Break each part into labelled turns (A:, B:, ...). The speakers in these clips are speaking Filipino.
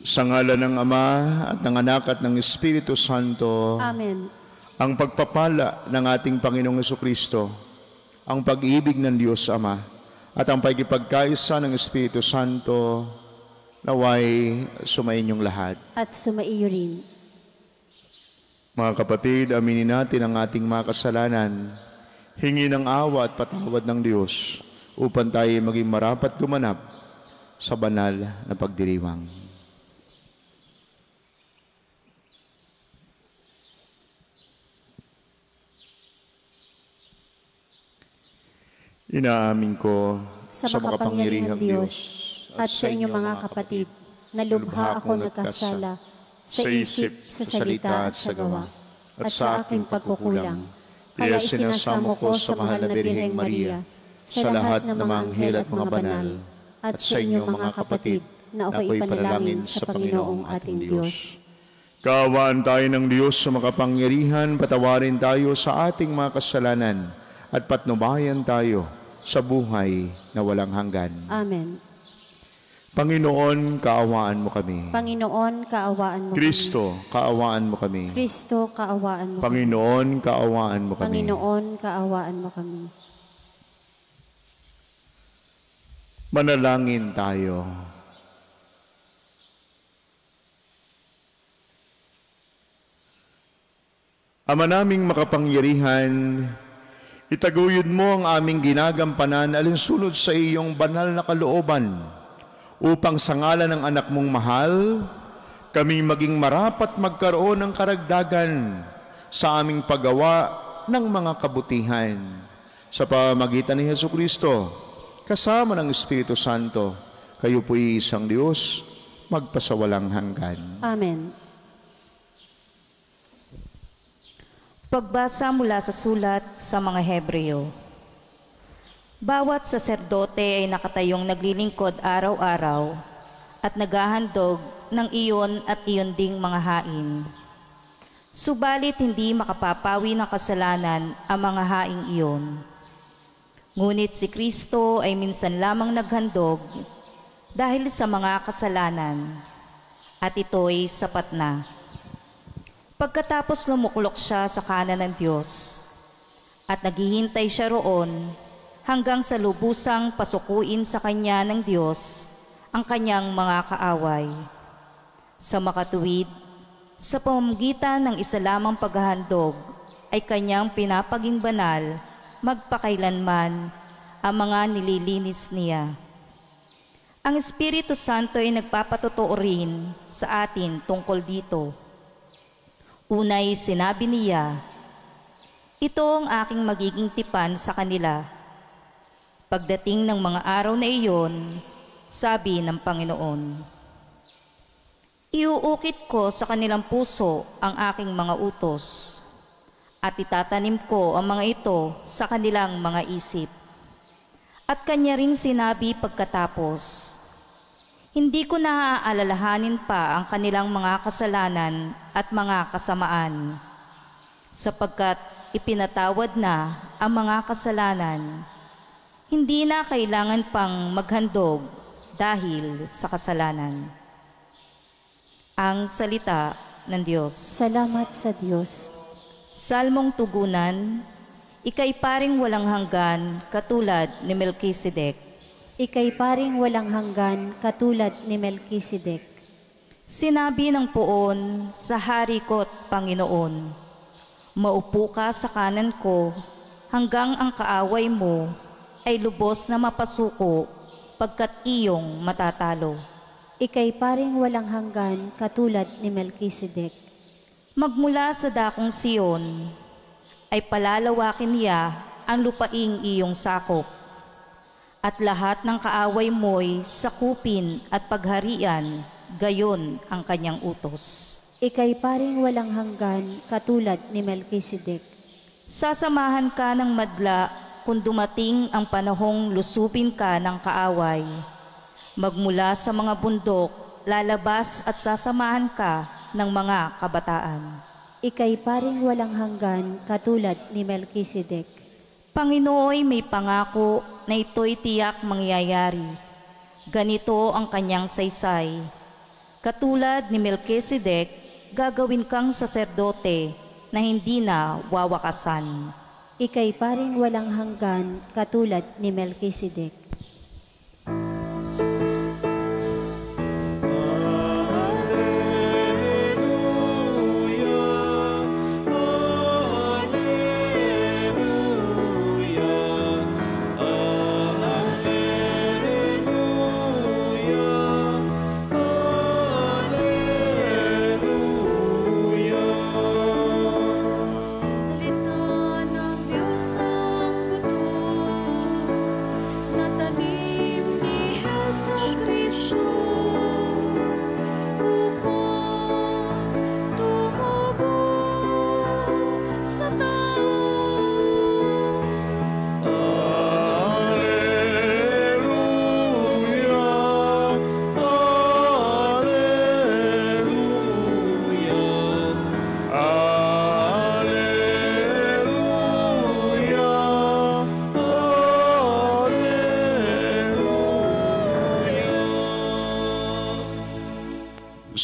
A: Sa ngalan ng Ama at ng Anak at ng Espiritu Santo.
B: Amen.
A: Ang pagpapala ng ating Panginoong Jesucristo, ang pag-ibig ng Diyos Ama, at ang pagkipagkaisa ng Espiritu Santo, naway sumainyong lahat.
B: At sumaiyo rin.
A: Mga kapatid, aminin natin ang ating mga kasalanan, hingi ng awa at patawad ng Diyos, upang tayo maging marapat gumanap sa banal na pagdiriwang. Inaamin ko
B: sa makapangyarihang Diyos at sa inyong mga kapatid na lubha ako nagkasala sa isip, sa salita at sa gawa, at sa aking pagkukulang. Kaya isinasamo ko sa mahal na Birheng Maria, sa lahat ng mga anghel at mga banal, at sa inyong mga kapatid na ako'y panalangin sa Panginoong ating Diyos.
A: Kaawaan tayo ng Diyos sa makapangyarihan, patawarin tayo sa ating mga kasalanan, at patnubayan tayo sa buhay na walang hanggan.
B: Amen.
A: Panginoon, kaawaan mo kami.
B: Panginoon, kaawaan mo
A: Kristo, kaawaan mo kami.
B: Kristo, kaawaan mo
A: Panginoon, kaawaan mo kami.
B: Panginoon, kaawaan mo kami.
A: Manalangin tayo. Ama naming makapangyarihan, itaguyod mo ang aming ginagampanan alinsunod sa iyong banal na kalooban, upang sa ngalan ng anak mong mahal, kami maging marapat magkaroon ng karagdagan sa aming paggawa ng mga kabutihan. Sa pamamagitan ni Jesucristo, kasama ng Espiritu Santo, kayo po'y isang Diyos, magpasawalang hanggan.
B: Amen.
C: Pagbasa mula sa sulat sa mga Hebreo. Bawat saserdote ay nakatayong naglilingkod araw-araw at naghahandog ng iyon at iyon ding mga hain. Subalit hindi makapapawi ng kasalanan ang mga haing iyon. Ngunit si Kristo ay minsan lamang naghandog dahil sa mga kasalanan, at ito'y sapat na. Pagkatapos lumuklok siya sa kanan ng Diyos at naghihintay siya roon hanggang sa lubusang pasukuin sa kanya ng Diyos ang kanyang mga kaaway. Sa makatuwid, sa pamamagitan ng isa lamang paghahandog ay kanyang pinapaging banal magpakailanman ang mga nililinis niya. Ang Espiritu Santo ay nagpapatotoo rin sa atin tungkol dito. Unay sinabi niya, ito ang aking magiging tipan sa kanila. Pagdating ng mga araw na iyon, sabi ng Panginoon, iuukit ko sa kanilang puso ang aking mga utos, at itatanim ko ang mga ito sa kanilang mga isip. At kanya rin sinabi pagkatapos, hindi ko naaalalahanin pa ang kanilang mga kasalanan at mga kasamaan, sapagkat ipinatawad na ang mga kasalanan. Hindi na kailangan pang maghandog dahil sa kasalanan. Ang salita ng Diyos.
B: Salamat sa Diyos.
C: Salmong tugunan, ika'y paring walang hanggan katulad ni Melkisedek.
B: Ika'y paring walang hanggan katulad ni Melkisedek.
C: Sinabi ng poon sa hari ko't Panginoon, maupo ka sa kanan ko hanggang ang kaaway mo ay lubos na mapasuko pagkat iyong matatalo.
B: Ika'y paring walang hanggan katulad ni Melkisedek.
C: Magmula sa dakong Siyon ay palalawakin niya ang lupaing iyong sakop, at lahat ng kaaway mo'y sakupin at pagharian, gayon ang kanyang utos.
B: Ika'y paring walang hanggan katulad ni Melkisedek.
C: Sasamahan ka ng madla kung dumating ang panahong lusubin ka ng kaaway. Magmula sa mga bundok, lalabas at sasamahan ka ng mga kabataan.
B: Ika'y paring walang hanggan katulad ni Melkisedek.
C: Panginooy may pangako na ito'y tiyak mangyayari. Ganito ang kanyang saysay. Katulad ni Melchizedek, gagawin kang saserdote na hindi na wawakasan.
B: Ika'y paring walang hanggan katulad ni Melchizedek.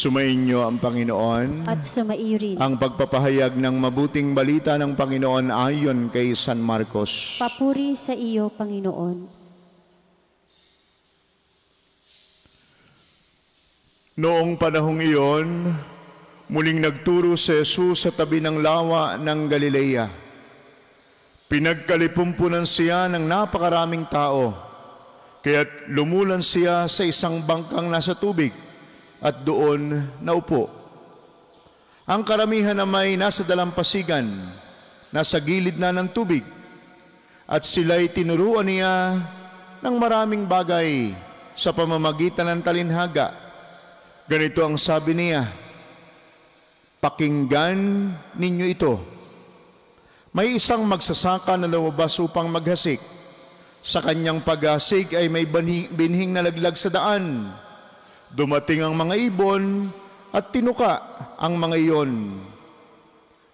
A: Sumainyo ang Panginoon
B: At sumaiyo rin.
A: ang pagpapahayag ng mabuting balita ng Panginoon ayon kay San Marcos.
B: Papuri sa iyo, Panginoon.
A: Noong panahong iyon, muling nagturo si Jesus sa tabi ng lawa ng Galilea. Pinagkalipumpunan siya ng napakaraming tao, kaya't lumulan siya sa isang bangkang nasa tubig at doon naupo. Ang karamihan na may nasa dalampasigan, nasa gilid na ng tubig, at sila'y tinuruan niya ng maraming bagay sa pamamagitan ng talinhaga. Ganito ang sabi niya, "Pakinggan ninyo ito. May isang magsasaka na lumabas upang maghasik. Sa kanyang paghasik ay may binhing nalaglag sa daan. Dumating ang mga ibon at tinuka ang mga iyon.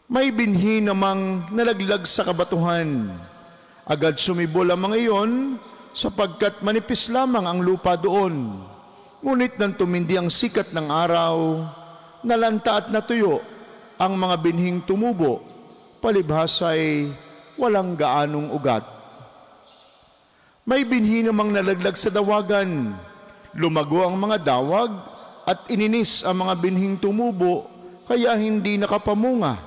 A: May binhi namang nalaglag sa kabatuhan. Agad sumibol ang mga iyon sapagkat manipis lamang ang lupa doon. Ngunit nang tumindi ang sikat ng araw, nalanta at natuyo ang mga binhing tumubo, palibhas ay walang gaanong ugat. May binhi namang nalaglag sa dawagan. Lumago ang mga dawag at ininis ang mga binhing tumubo, kaya hindi nakapamunga.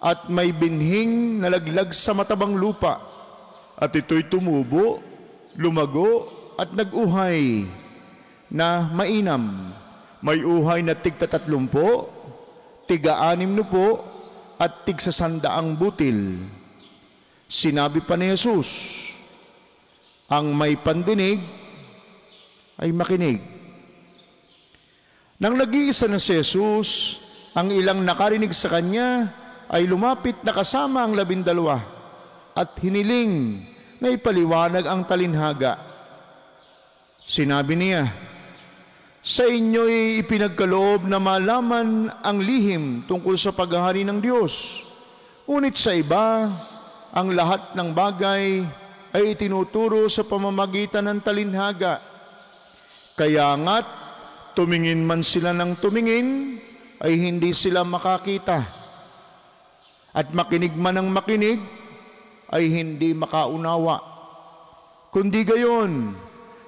A: At may binhing nalaglag sa matabang lupa, at ito'y tumubo, lumago at nag-uhay na mainam. May uhay na tig-30, tig-60 at tig-100 butil. Sinabi pa ni Jesus, ang may pandinig ay makinig. Nang nag-iisa na si Jesus, ang ilang nakarinig sa kanya ay lumapit na kasama ang 12 at hiniling na ipaliwanag ang talinhaga. Sinabi niya, sa inyo'y ipinagkaloob na malaman ang lihim tungkol sa paghahari ng Diyos. Ngunit sa iba, ang lahat ng bagay ay itinuturo sa pamamagitan ng talinhaga. Kaya nga't tumingin man sila ng tumingin, ay hindi sila makakita. At makinig man ng makinig, ay hindi makaunawa. Kundi gayon,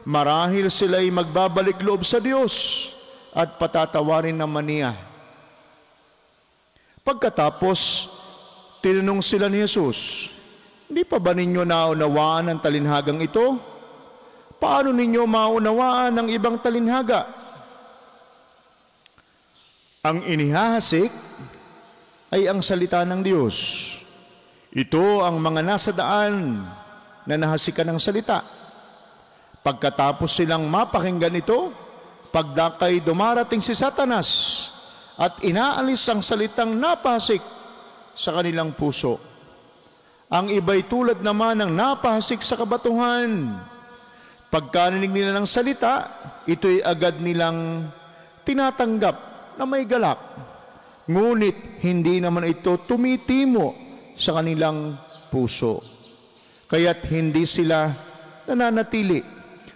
A: marahil sila'y magbabalik loob sa Diyos at patatawarin naman niya. Pagkatapos, tinanong sila ni Jesus, hindi pa ba ninyo naunawaan ang talinhagang ito? Paano ninyo maunawaan ang ibang talinhaga? Ang inihahasik ay ang salita ng Diyos. Ito ang mga nasa daan na nahasikan ng salita. Pagkatapos silang mapakinggan ito, pagdakay dumarating si Satanas at inaalis ang salitang napahasik sa kanilang puso. Ang iba'y tulad naman ng napahasik sa kabatuhan. Pagkarinig nila ng salita, ito'y agad nilang tinatanggap na may galak. Ngunit hindi naman ito tumitimo sa kanilang puso. Kaya't hindi sila nananatili.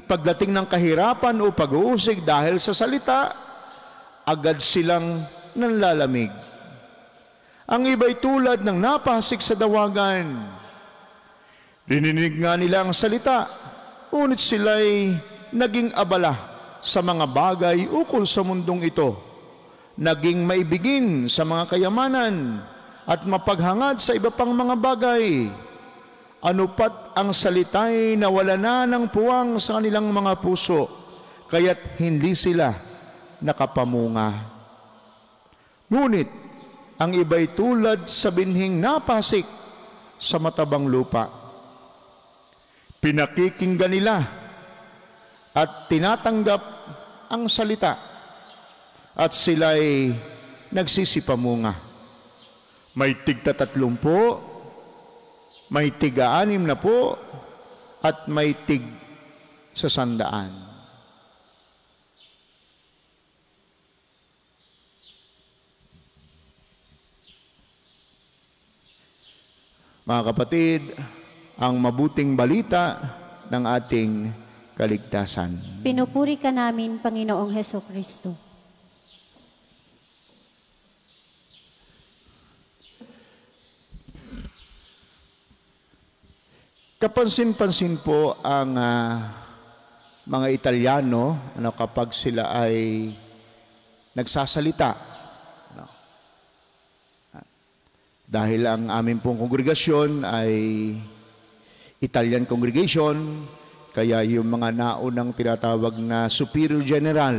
A: Pagdating ng kahirapan o pag-uusig dahil sa salita, agad silang nanlalamig. Ang iba'y tulad ng napasik sa dawagan. Dininig nga nila ang salita, ngunit sila'y naging abala sa mga bagay ukol sa mundong ito. Naging maibigin sa mga kayamanan at mapaghangad sa iba pang mga bagay. Ano pat ang salita'y nawala na ng puwang sa kanilang mga puso, kaya't hindi sila nakapamunga. Ngunit, ang iba'y tulad sa binhing napasik sa matabang lupa. Pinakikinggan nila at tinatanggap ang salita at sila'y nagsisipamunga. May tig-30, may tig-60 at may tig-100. Mga kapatid, ang mabuting balita ng ating kaligtasan.
B: Pinupuri ka namin, Panginoong Hesukristo.
A: Kapansin-pansin po ang mga Italyano kapag sila ay nagsasalita. Dahil ang aming pong kongregasyon ay Italian congregation, kaya yung mga naunang tinatawag na Superior General,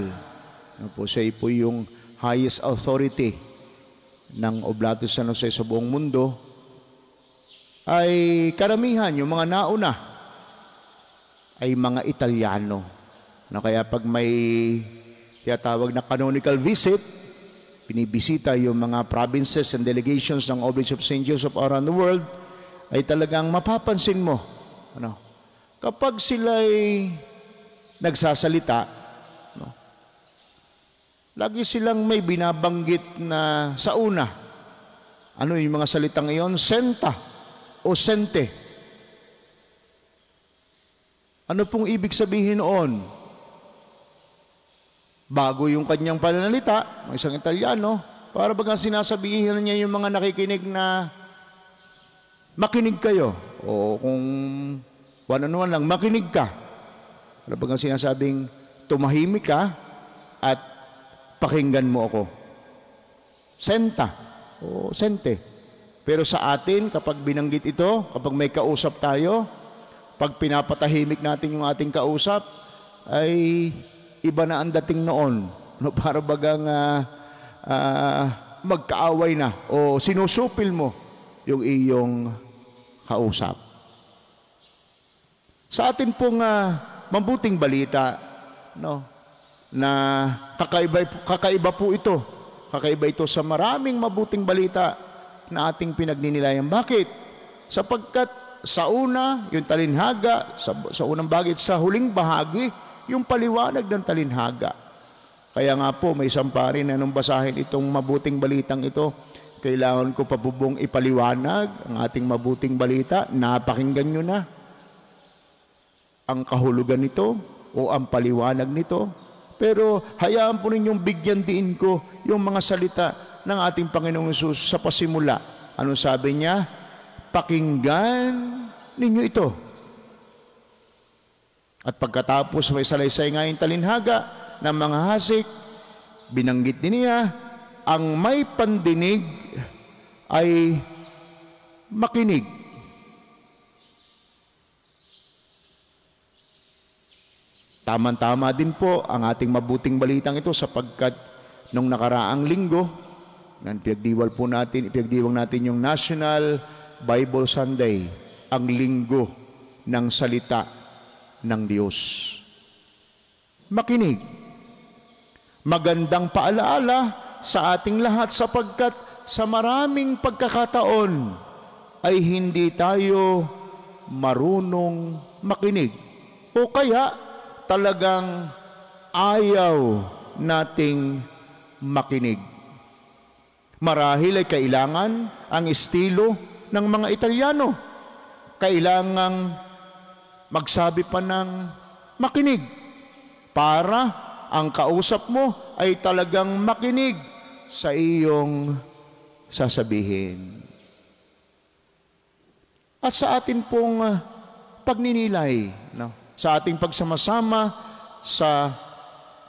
A: siya po yung highest authority ng Oblato San Jose sa buong mundo, ay karamihan, yung mga nauna, ay mga Italiano. Kaya pag may tinatawag na canonical visit, binibisita yung mga provinces and delegations ng Oblates of St. Joseph around the world, ay talagang mapapansin mo, kapag sila'y nagsasalita, lagi silang may binabanggit na sa una. Ano yung mga salitang iyon? Senta o sente. Ano pong ibig sabihin noon? Bago yung kanyang pananalita, ng isang Italiano, para bagang sinasabihin niya yung mga nakikinig na makinig kayo. O kung one-on-one lang, makinig ka. Para bagang sinasabing tumahimik ka at pakinggan mo ako. Senta o sente. Pero sa atin, kapag binanggit ito, kapag may kausap tayo, pag pinapatahimik natin yung ating kausap, ay iba na ang dating noon. Para bagang magkaaway na o sinusupil mo yung iyong kausap. Sa atin pong mabuting balita, na kakaiba po ito. Kakaiba ito sa maraming mabuting balita na ating pinagninilayan. Bakit? Sapagkat sa una, yung talinhaga, sa unang bahagi, sa huling bahagi, yung paliwanag ng talinhaga. Kaya nga po, may isang pari na nung basahin itong mabuting balitang ito, kailangan ko pa po bang ipaliwanag ang ating mabuting balita. Napakinggan nyo na ang kahulugan nito o ang paliwanag nito. Pero hayaan po ninyong bigyan din ko yung mga salita ng ating Panginoong Hesus sa pasimula. Anong sabi niya? Pakinggan ninyo ito. At pagkatapos may salaysay nga yung talinhaga ng mga hasik, binanggit din niya, ang may pandinig ay makinig. Tama-tama din po ang ating mabuting balitang ito sapagkat nung nakaraang linggo, ipinagdiwang natin yung National Bible Sunday, ang linggo ng salita ng Diyos. Makinig. Magandang paalaala sa ating lahat sapagkat sa maraming pagkakataon ay hindi tayo marunong makinig. O kaya talagang ayaw nating makinig. Marahil ay kailangan ang estilo ng mga Italyano. Kailangang magsabi pa ng makinig para ang kausap mo ay talagang makinig sa iyong sasabihin. At sa atin pong pagninilay, no? Sa ating pagsamasama sa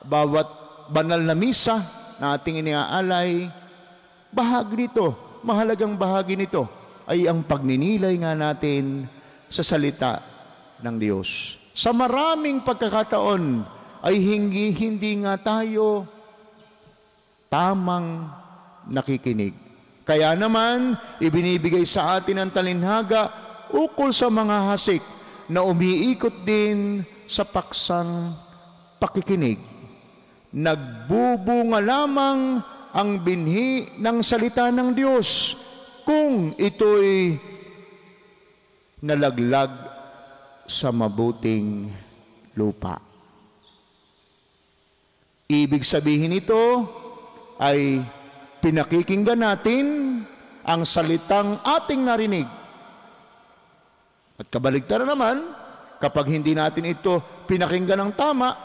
A: bawat banal na misa na ating iniaalay, bahagi nito, mahalagang bahagi nito ay ang pagninilay nga natin sa salita ng Diyos. Sa maraming pagkakataon ay hindi nga tayo tamang nakikinig. Kaya naman, ibinibigay sa atin ang talinhaga ukol sa mga hasik na umiikot din sa paksang pakikinig. Nagbubunga lamang ang binhi ng salita ng Diyos kung ito'y nalaglag sa mabuting lupa. Ibig sabihin nito ay pinakikinggan natin ang salitang ating narinig. At kabaligtaran naman, kapag hindi natin ito pinakinggan ng tama,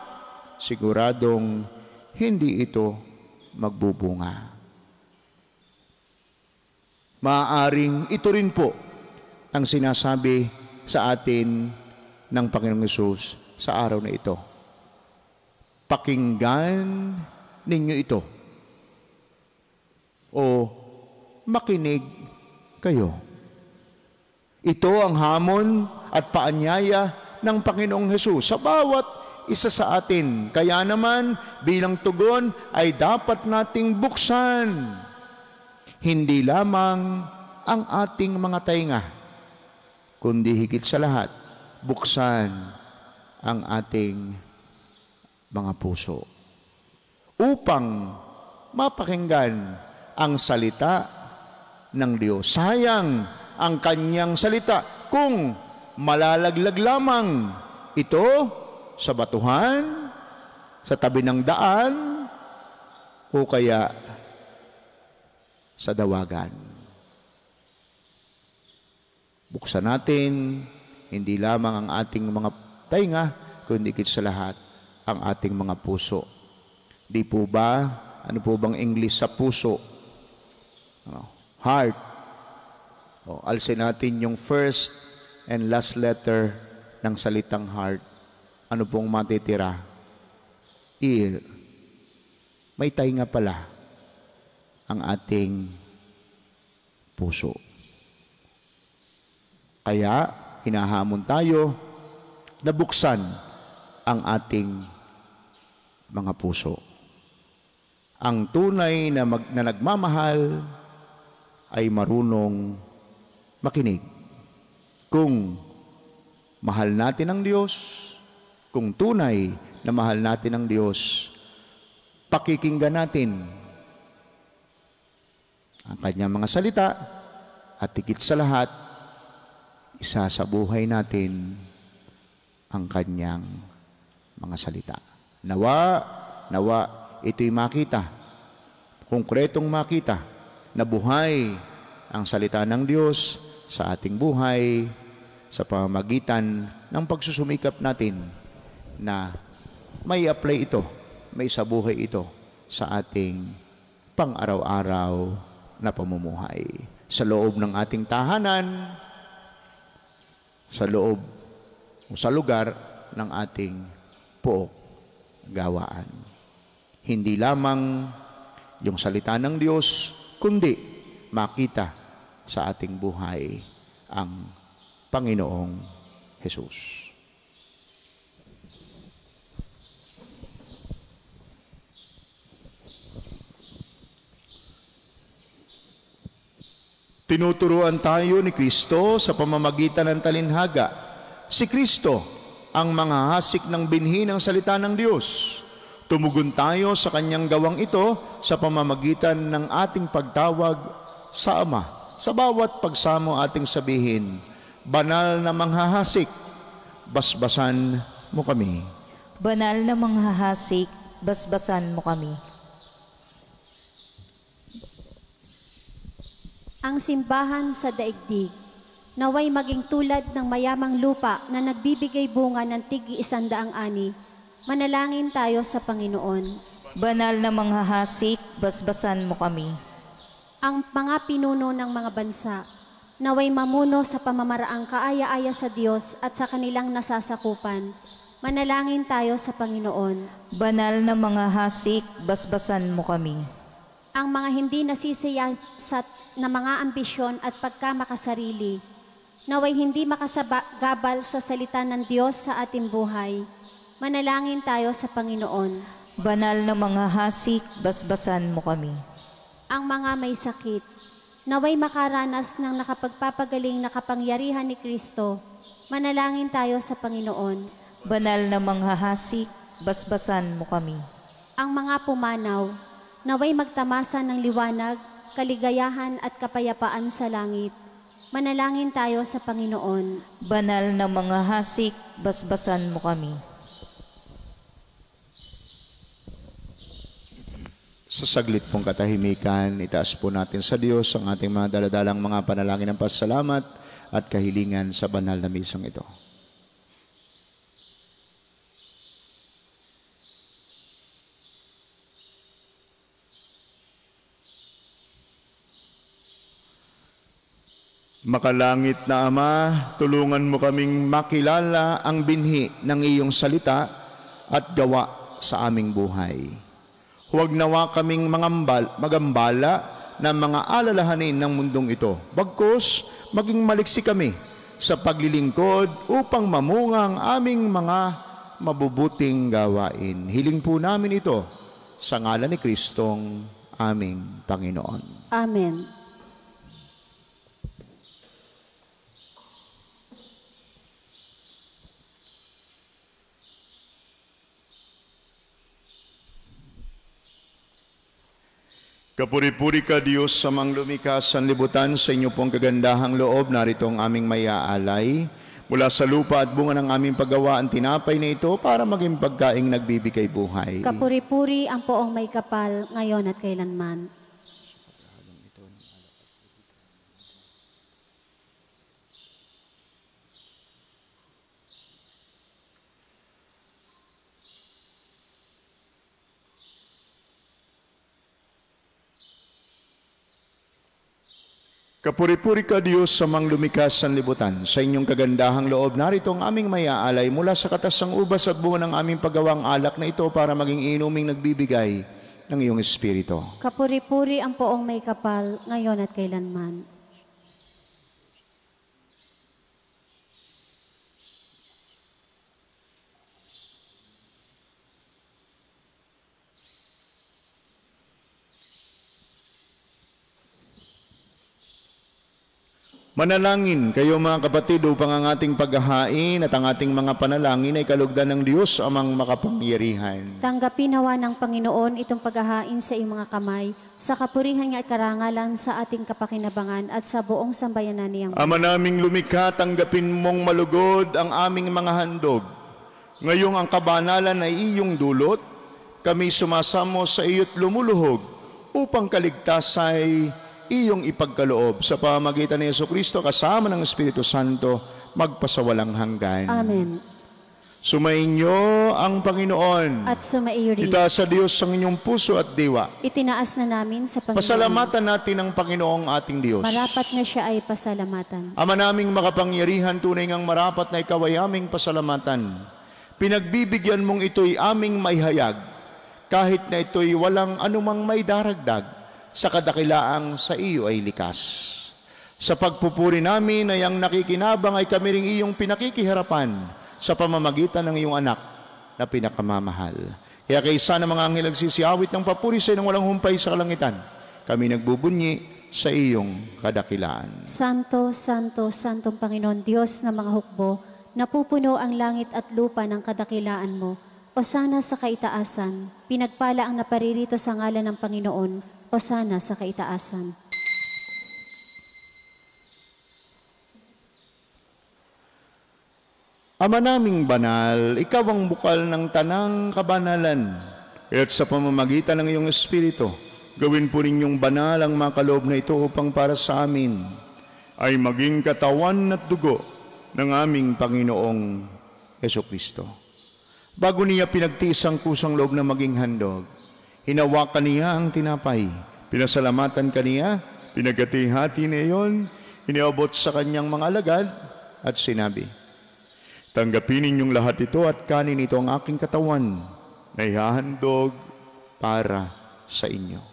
A: siguradong hindi ito magbubunga. Maaaring ito rin po ang sinasabi sa atin ng Panginoong Hesus sa araw na ito. Pakinggan ninyo ito o makinig kayo. Ito ang hamon at paanyaya ng Panginoong Hesus sa bawat isa sa atin. Kaya naman, bilang tugon ay dapat nating buksan hindi lamang ang ating mga tainga, kundi higit sa lahat, buksan ang ating mga puso upang mapakinggan ang salita ng Diyos. Sayang ang kanyang salita kung malalaglag lamang ito sa batuhan, sa tabi ng daan, o kaya sa dawagan. Buksan natin hindi lamang ang ating mga tainga, kundi higit sa lahat ang ating mga puso. Di po ba, ano po bang English sa puso? Heart. Alsin natin yung first and last letter ng salitang heart. Ano pong matitira? Ear. May tainga pala ang ating puso. Kaya, hinahamon tayo na buksan ang ating mga puso. Ang tunay na nagmamahal ay marunong makinig. Kung mahal natin ang Diyos, kung tunay na mahal natin ang Diyos, pakikinggan natin ang kanyang mga salita at higit sa lahat, isa sa buhay natin ang kanyang mga salita. Nawa, ito'y makita, konkretong makita, na buhay ang salita ng Diyos sa ating buhay sa pamamagitan ng pagsusumikap natin na may apply ito, may sabuhay ito sa ating pang-araw-araw na pamumuhay. Sa loob ng ating tahanan, sa loob o sa lugar ng ating pook gawaan. Hindi lamang yung salita ng Diyos, kundi makita sa ating buhay ang Panginoong Hesus. Tinuturuan tayo ni Kristo sa pamamagitan ng talinhaga. Si Kristo ang mga hasik ng binhi ng salita ng Diyos. Tumugon tayo sa kanyang gawang ito sa pamamagitan ng ating pagtawag sa Ama. Sa bawat pagsamo ating sabihin, banal na manghahasik, basbasan mo kami.
C: Banal na manghahasik, basbasan mo kami.
B: Ang simbahan sa daigdig, naway maging tulad ng mayamang lupa na nagbibigay bunga ng tig-100 ani, Manalangin tayo sa Panginoon.
C: Banal na manghahasik, basbasan mo kami.
B: Ang mga pinuno ng mga bansa, naway mamuno sa pamamaraang kaaya-aya sa Diyos at sa kanilang nasasakupan. Manalangin tayo sa Panginoon.
C: Banal na manghahasik, basbasan mo kami.
B: Ang mga hindi nasisiyasat na mga ambisyon at pagkamakasarili, naway hindi makasagabal sa salita ng Diyos sa ating buhay. Manalangin tayo sa Panginoon.
C: Banal na manghahasik, basbasan mo kami.
B: Ang mga may sakit, naway makaranas ng nakapagpapagaling na kapangyarihan ni Kristo. Manalangin tayo sa Panginoon.
C: Banal na manghahasik, basbasan mo kami.
B: Ang mga pumanaw, naway magtamasa ng liwanag, kaligayahan at kapayapaan sa langit. Manalangin tayo sa Panginoon.
C: Banal na manghahasik, basbasan mo kami.
A: Sa saglit pong katahimikan, itaas po natin sa Diyos ang ating mga daladalang mga panalangin ng pasalamat at kahilingan sa banal na misang ito. Makalangit na Ama, tulungan mo kaming makilala ang binhi ng iyong salita at gawa sa aming buhay. Huwag nawa kaming magambala ng mga alalahanin ng mundong ito. Bagkus, maging maliksi kami sa paglilingkod upang mamunga ang aming mga mabubuting gawain. Hiling po namin ito sa ngalan ni Kristong aming Panginoon.
B: Amen.
A: Kapuri-puri ka Diyos sa manglumikha sa libutan, sa inyo pong kagandahang loob, narito ang aming mayaalay. Mula sa lupa at bunga ng aming paggawa ang tinapay na ito para maging pagkaing nagbibigay buhay.
B: Kapuri-puri ang poong may kapal, ngayon at kailanman.
A: Kapuri-puri ka Diyos sa manglumikha sa libutan, sa inyong kagandahang loob, narito ang aming mayaalay mula sa katasang ubas at bunga ng aming paggawang alak na ito para maging inuming nagbibigay ng iyong Espiritu.
B: Kapuri-puri ang poong may kapal, ngayon at kailanman.
A: Manalangin kayo mga kapatid upang ang ating paghahain at ang ating mga panalangin ay kalugdan ng Diyos amang makapangyarihan.
B: Tanggapin nawa ng Panginoon itong paghahain sa iyong mga kamay, sa kapurihan at karangalan sa ating kapakinabangan at sa buong sambayanan niyang.
A: Ama naming lumikha, tanggapin mong malugod ang aming mga handog. Ngayong ang kabanalan ay iyong dulot, kami sumasamo sa iyo't lumuluhog upang kaligtas ay iyong ipagkaloob sa pamamagitan ni Jesucristo kasama ng Espiritu Santo magpasawalang hanggan.
B: Amen.
A: Sumainyo ang Panginoon.
B: At sumaiyo rin.
A: Itaas sa Diyos ang inyong puso at diwa.
B: Itinaas na namin sa Panginoon.
A: Pasalamatan natin ang Panginoong ating Diyos.
B: Marapat nga siya ay pasalamatan.
A: Ama naming makapangyarihan, tunay ngang marapat na ikaw ay aming pasalamatan. Pinagbibigyan mong ito'y aming maihayag, kahit na ito'y walang anumang may daragdag, sa kadakilaang sa iyo ay likas. Sa pagpupuri namin ay ang nakikinabang ay kami ring iyong pinakikiharapan sa pamamagitan ng iyong anak na pinakamamahal. Kaya kaysa ng mga anghel nagsisiawit ng papuri sa ng walang humpay sa kalangitan, kami nagbubunyi sa iyong kadakilaan.
B: Santo, Santo, Santong Panginoon, Diyos ng mga hukbo, napupuno ang langit at lupa ng kadakilaan mo. Hosana sa kaitaasan, pinagpala ang naparirito sa ngalan ng Panginoon. Hosana sa kaitaasan.
A: Ama naming banal, ikaw ang bukal ng tanang kabanalan. Kaya't sa pamamagitan ng iyong Espiritu, gawin po ninyong banal ang mga kaloob na ito upang para sa amin ay maging katawan at dugo ng aming Panginoong Jesucristo. Bago niya pinagtiis ang kusang loob na maging handog, hinawakan niya ang tinapay, pinasalamatan kaniya, pinagati-hati niya iyon, iniabot sa kanyang mga alagad at sinabi, "Tanggapin ninyong lahat ito at kanin ito ang aking katawan na ihahandog para sa inyo."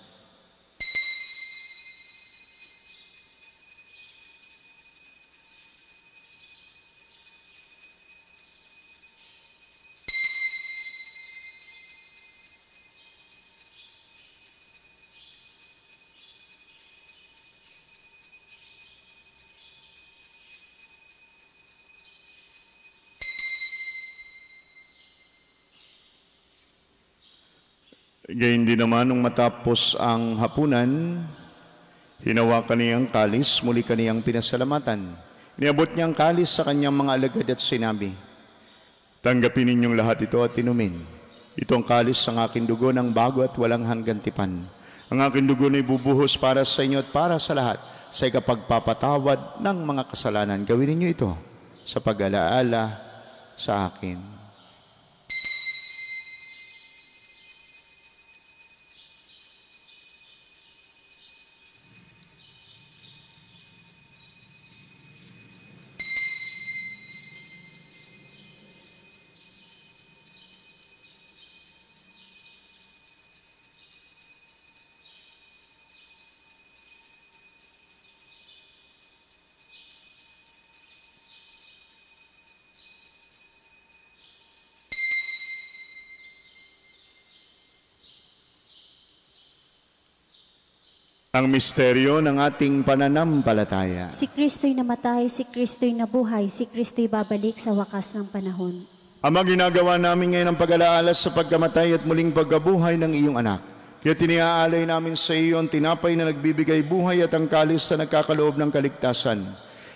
A: Gayun din naman nung matapos ang hapunan, hinawakan niya ang kalis, muli kaniyang pinasalamatan. Niabot niya ang kalis sa kanyang mga alagad at sinabi, "Tanggapin ninyong lahat ito at inumin. Ito ang kalis ng aking dugo ng bago at walang hanggang tipan. Ang aking dugo na ibubuhos para sa inyo at para sa lahat sa ikapagpapatawad ng mga kasalanan. Gawin ninyo ito sa pag-alaala sa akin." Ang misteryo ng ating pananampalataya.
B: Si Kristo'y namatay, si Kristo'y nabuhay, si Kristo'y babalik sa wakas ng panahon.
A: Ama, ginagawa namin ngayon ang pag-alaala sa pagkamatay at muling pagkabuhay ng iyong anak. Kaya tiniaalay namin sa iyo ang tinapay na nagbibigay buhay at ang kalis na nagkakaloob ng kaligtasan.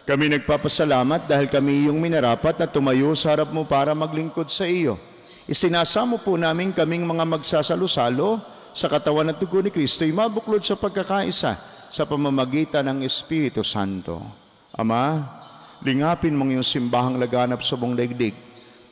A: Kami nagpapasalamat dahil kami iyong minarapat na tumayo sa harap mo para maglingkod sa iyo. Isinasamo po namin kaming mga magsasalo-salo sa katawan at dugo ni Kristo ay mabuklod sa pagkakaisa sa pamamagitan ng Espiritu Santo. Ama, lingapin mong iyong simbahang laganap sa buong daigdig.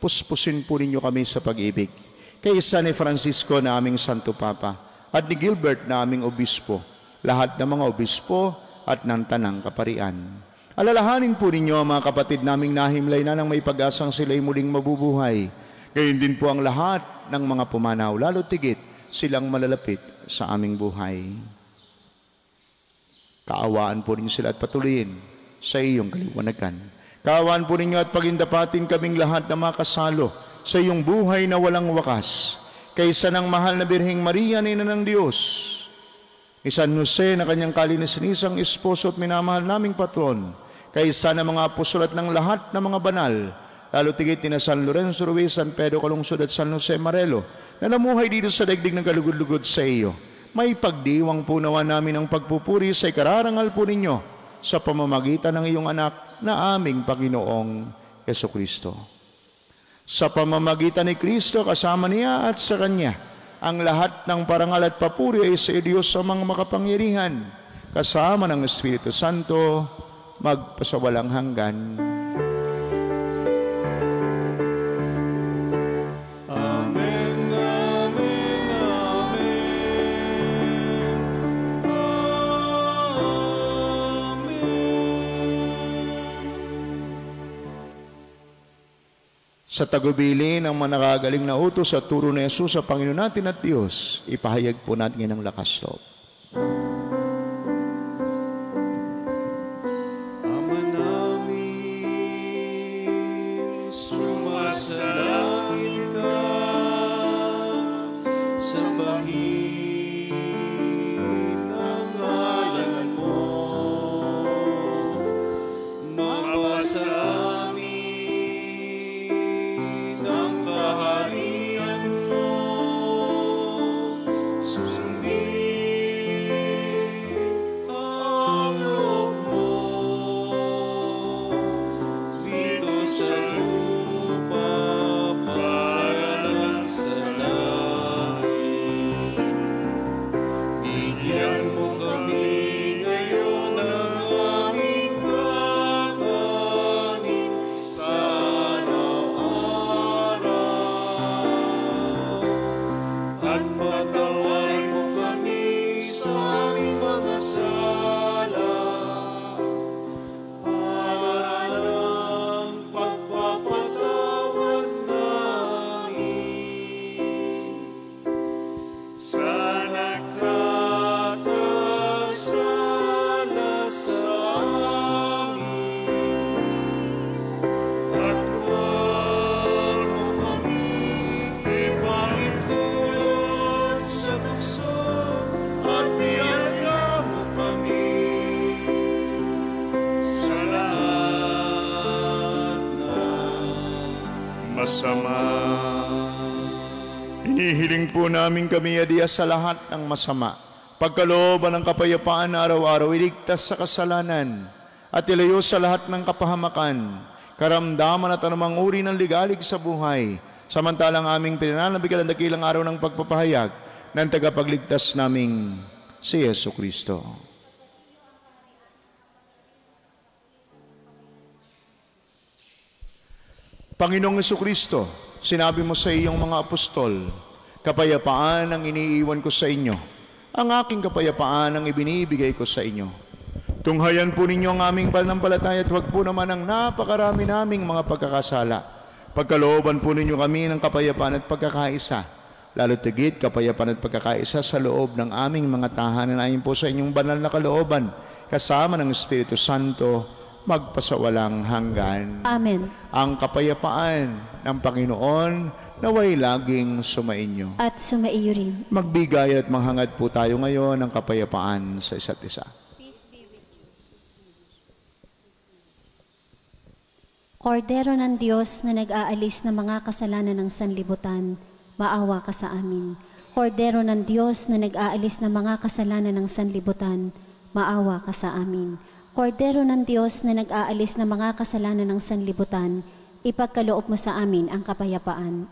A: Puspusin po ninyo kami sa pag-ibig. Kaysa ni Francisco na aming Santo Papa at ni Gilbert na aming Obispo, lahat ng mga Obispo at ng Tanang Kaparian. Alalahanin po ninyo ang mga kapatid naming nahimlay na nang may pag-asang sila'y muling mabubuhay. Gayon din po ang lahat ng mga pumanaw, lalo tigit silang malalapit sa aming buhay. Kaawaan po ninyo sila at patuloyin sa iyong kaliwanagan. Kaawaan po ninyo at pagindapatin kaming lahat na makasalo sa iyong buhay na walang wakas. Kaysa ng mahal na Birheng Maria, Ina ng Diyos, ni San Jose na kanyang kalinisanisang esposo at minamahal naming patron, kaysa ng mga apostol at ng lahat ng mga banal, lalo tigit ni San Lorenzo Ruiz, San Pedro Calungsod at San Jose Marelo, na namuhay dito sa daigdig ng kalugod-lugod sa iyo. May pagdiwang po nawa namin ang pagpupuri sa ikararangal po ninyo sa pamamagitan ng iyong anak na aming Panginoong Jesucristo. Sa pamamagitan ni Kristo, kasama niya at sa Kanya, ang lahat ng parangal at papuri ay sa Diyos sa mga makapangyarihan, kasama ng Espiritu Santo, magpasawalang hanggan. Sa tagubili ng mga nakagaling na utos at turo ni Jesus sa Panginoon natin at Diyos, ipahayag po natin ng lakas loob.
D: Ama namin, sumasalangit ka, sambahin ang ngalan mo, mapasa masama.
A: Hinihiling po namin kami adiya sa lahat ng masama. Pagkalooban ng kapayapaan na araw-araw, iligtas sa kasalanan at ilayo sa lahat ng kapahamakan, karamdaman at anumang uri ng ligalig sa buhay, samantalang aming pinananabigal ang dakilang araw ng pagpapahayag ng tagapagligtas naming si Yesu Kristo. Panginoong Yesu Kristo, sinabi mo sa iyong mga apostol, kapayapaan ang iniiwan ko sa inyo, ang aking kapayapaan ang ibinibigay ko sa inyo. Tunghayan po ninyo ang aming pananampalataya at huwag po naman ang napakarami naming mga pagkakasala. Pagkalooban po ninyo kami ng kapayapaan at pagkakaisa, lalo tigit kapayapaan at pagkakaisa sa loob ng aming mga tahanan ayon po sa inyong banal na kalooban, kasama ng Espiritu Santo, magpasawalang hanggan.
B: Amen.
A: Ang kapayapaan ng Panginoon naway laging sumainyo.
B: At sumaiyo rin.
A: Magbigay at manghangad po tayo ngayon ng kapayapaan sa isa't isa.
B: Kordero ng Diyos na nag-aalis ng mga kasalanan ng sanlibutan, maawa ka sa amin. Kordero ng Diyos na nag-aalis ng mga kasalanan ng sanlibutan, maawa ka sa amin. Kordero ng Diyos na nag-aalis ng mga kasalanan ng sanlibutan, ipagkaloob mo sa amin ang kapayapaan.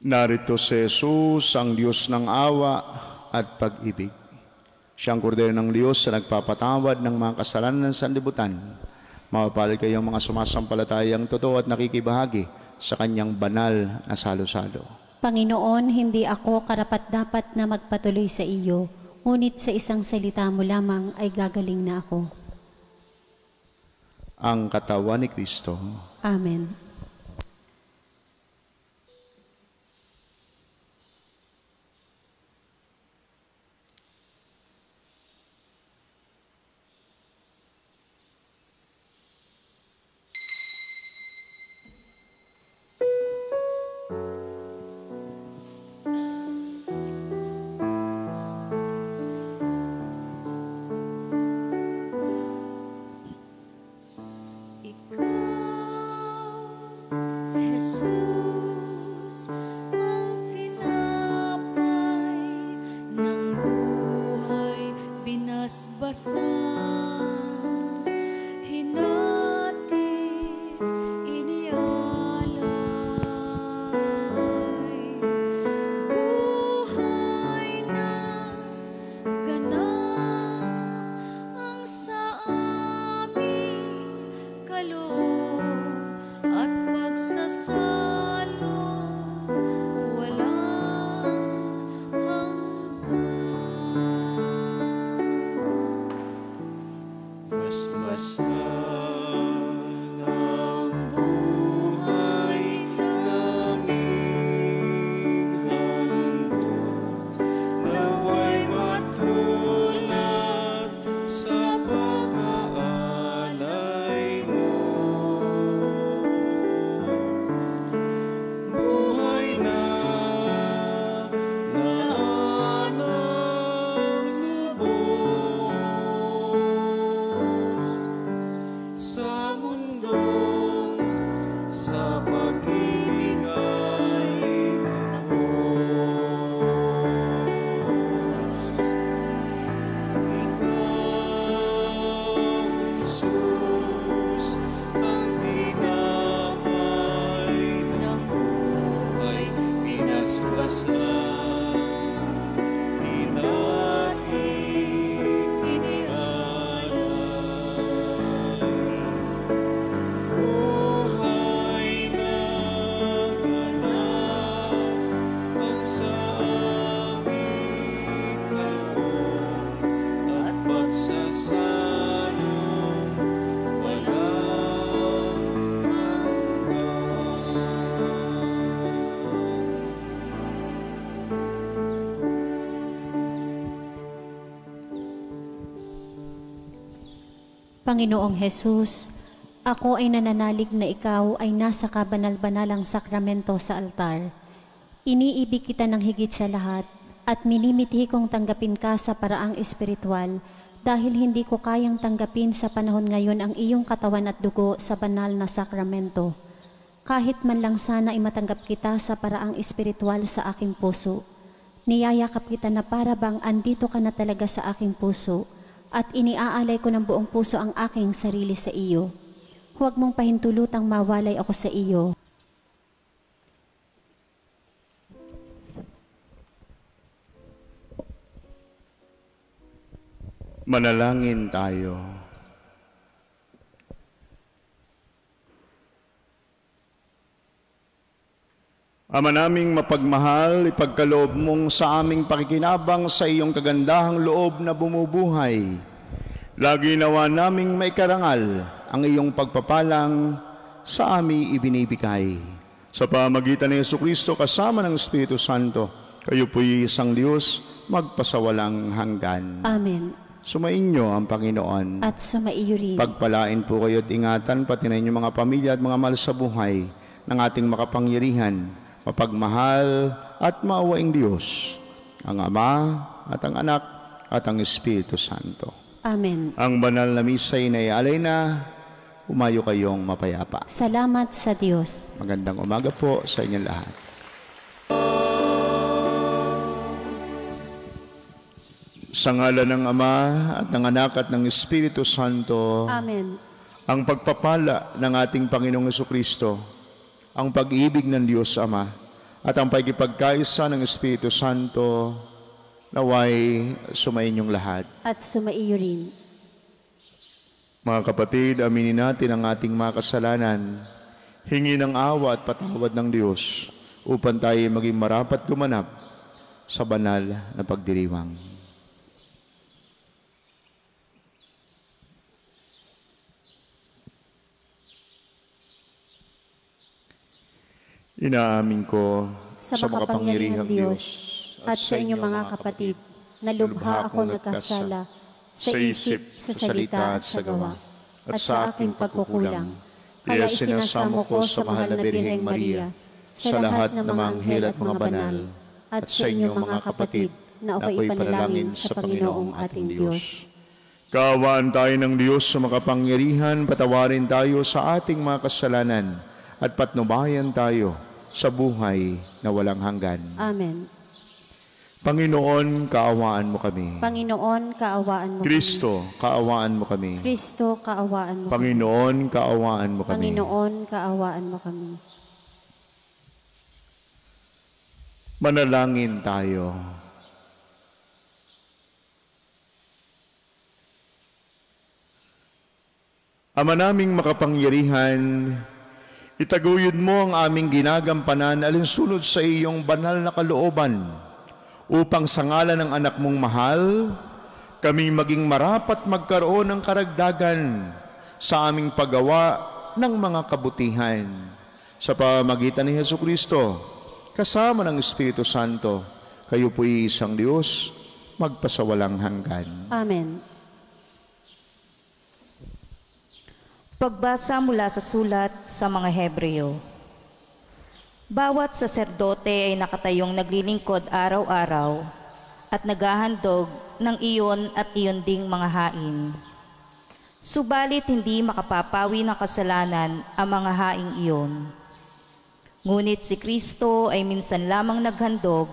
A: Narito si Jesus, ang Diyos ng awa at pag-ibig. Siyang kordero ng Diyos na nagpapatawad ng mga kasalanan ng sanlibutan. Mapapalad kayong mga sumasampalatayang totoo at nakikibahagi sa kanyang banal na salo-salo.
B: Panginoon, hindi ako karapat-dapat na magpatuloy sa iyo, ngunit sa isang salita mo lamang ay gagaling na ako.
A: Ang katawan ni Kristo.
B: Amen. Panginoong Jesus, Ako ay nananalig na ikaw ay nasa kabanal-banalang sakramento sa altar. Iniibig kita ng higit sa lahat at minimithi kong tanggapin ka sa paraang espiritual dahil hindi ko kayang tanggapin sa panahon ngayon ang iyong katawan at dugo sa banal na sakramento. Kahit man lang sana ay matanggap kita sa paraang espiritual sa aking puso. Niyayakap kita na para bang andito ka na talaga sa aking puso at iniaalay ko ng buong puso ang aking sarili sa iyo. Huwag mong pahintulutang mawalay ako sa iyo.
A: Manalangin tayo. Ama naming mapagmahal, ipagkaloob mong sa aming pakikinabang sa iyong kagandahang loob na bumubuhay. Lagi nawa naming maikarangal ang iyong pagpapalang sa aming ibinibigay. Sa pamagitan ni Jesucristo kasama ng Espiritu Santo, kayo po'y isang Diyos, magpasawalang hanggan.
B: Amen.
A: Sumainyo ang Panginoon.
B: At sumaiyo rin.
A: Pagpalain po kayo at ingatan, pati na inyong mga pamilya at mga mahal sa buhay ng ating makapangyarihan, mapagmahal at maawaing Diyos, ang Ama at ang Anak at ang Espiritu Santo.
B: Amen.
A: Ang banal na misa ay naialay na, umayo kayong mapayapa.
B: Salamat sa Diyos.
A: Magandang umaga po sa inyong lahat. Sa ngalan ng Ama at ng Anak at ng Espiritu Santo.
B: Amen.
A: Ang pagpapala ng ating Panginoong Jesucristo, ang pag-ibig ng Diyos Ama, at ang pagkipagkaisa ng Espiritu Santo, naway sumainyong lahat.
B: At sumaiyo rin.
A: Mga kapatid, aminin natin ang ating mga kasalanan, hingi ng awa at patawad ng Diyos, upang tayo maging marapat gumanap sa banal na pagdiriwang. Inaamin ko
B: Sa makapangyarihang Diyos at sa inyong mga kapatid, na lubha ako nagkasala sa isip, sa salita at sa gawa, at sa aking pagkukulang. Kaya isinasamo ko sa mahal na Birheng Maria, sa lahat ng mga anghel at mga banal, at sa inyong mga kapatid, na ako'y ipanalangin sa Panginoong ating Diyos.
A: Kaawaan tayo ng Diyos sa makapangyarihan, patawarin tayo sa ating mga kasalanan, at patnubayan tayo sa buhay na walang hanggan.
B: Amen.
A: Panginoon, kaawaan mo kami.
B: Panginoon, kaawaan mo
A: Kristo, kaawaan mo kami.
B: kami. Kristo, kaawaan mo kami.
A: Panginoon, kaawaan mo kami.
B: Panginoon, kaawaan mo kami.
A: Manalangin tayo. Ama naming makapangyarihan, itaguyod mo ang aming ginagampanan alinsunod sa iyong banal na kalooban, upang sa ngalan ng anak mong mahal, kami maging marapat magkaroon ng karagdagan sa aming paggawa ng mga kabutihan. Sa pamagitan ni Jesucristo, kasama ng Espiritu Santo, kayo po'y isang Diyos, magpasawalang hanggan.
B: Amen.
C: Pagbasa mula sa sulat sa mga Hebreo. Bawat saserdote ay nakatayong naglilingkod araw-araw at naghahandog ng iyon at iyon ding mga hain. Subalit hindi makapapawi ng kasalanan ang mga haing iyon. Ngunit si Kristo ay minsan lamang naghandog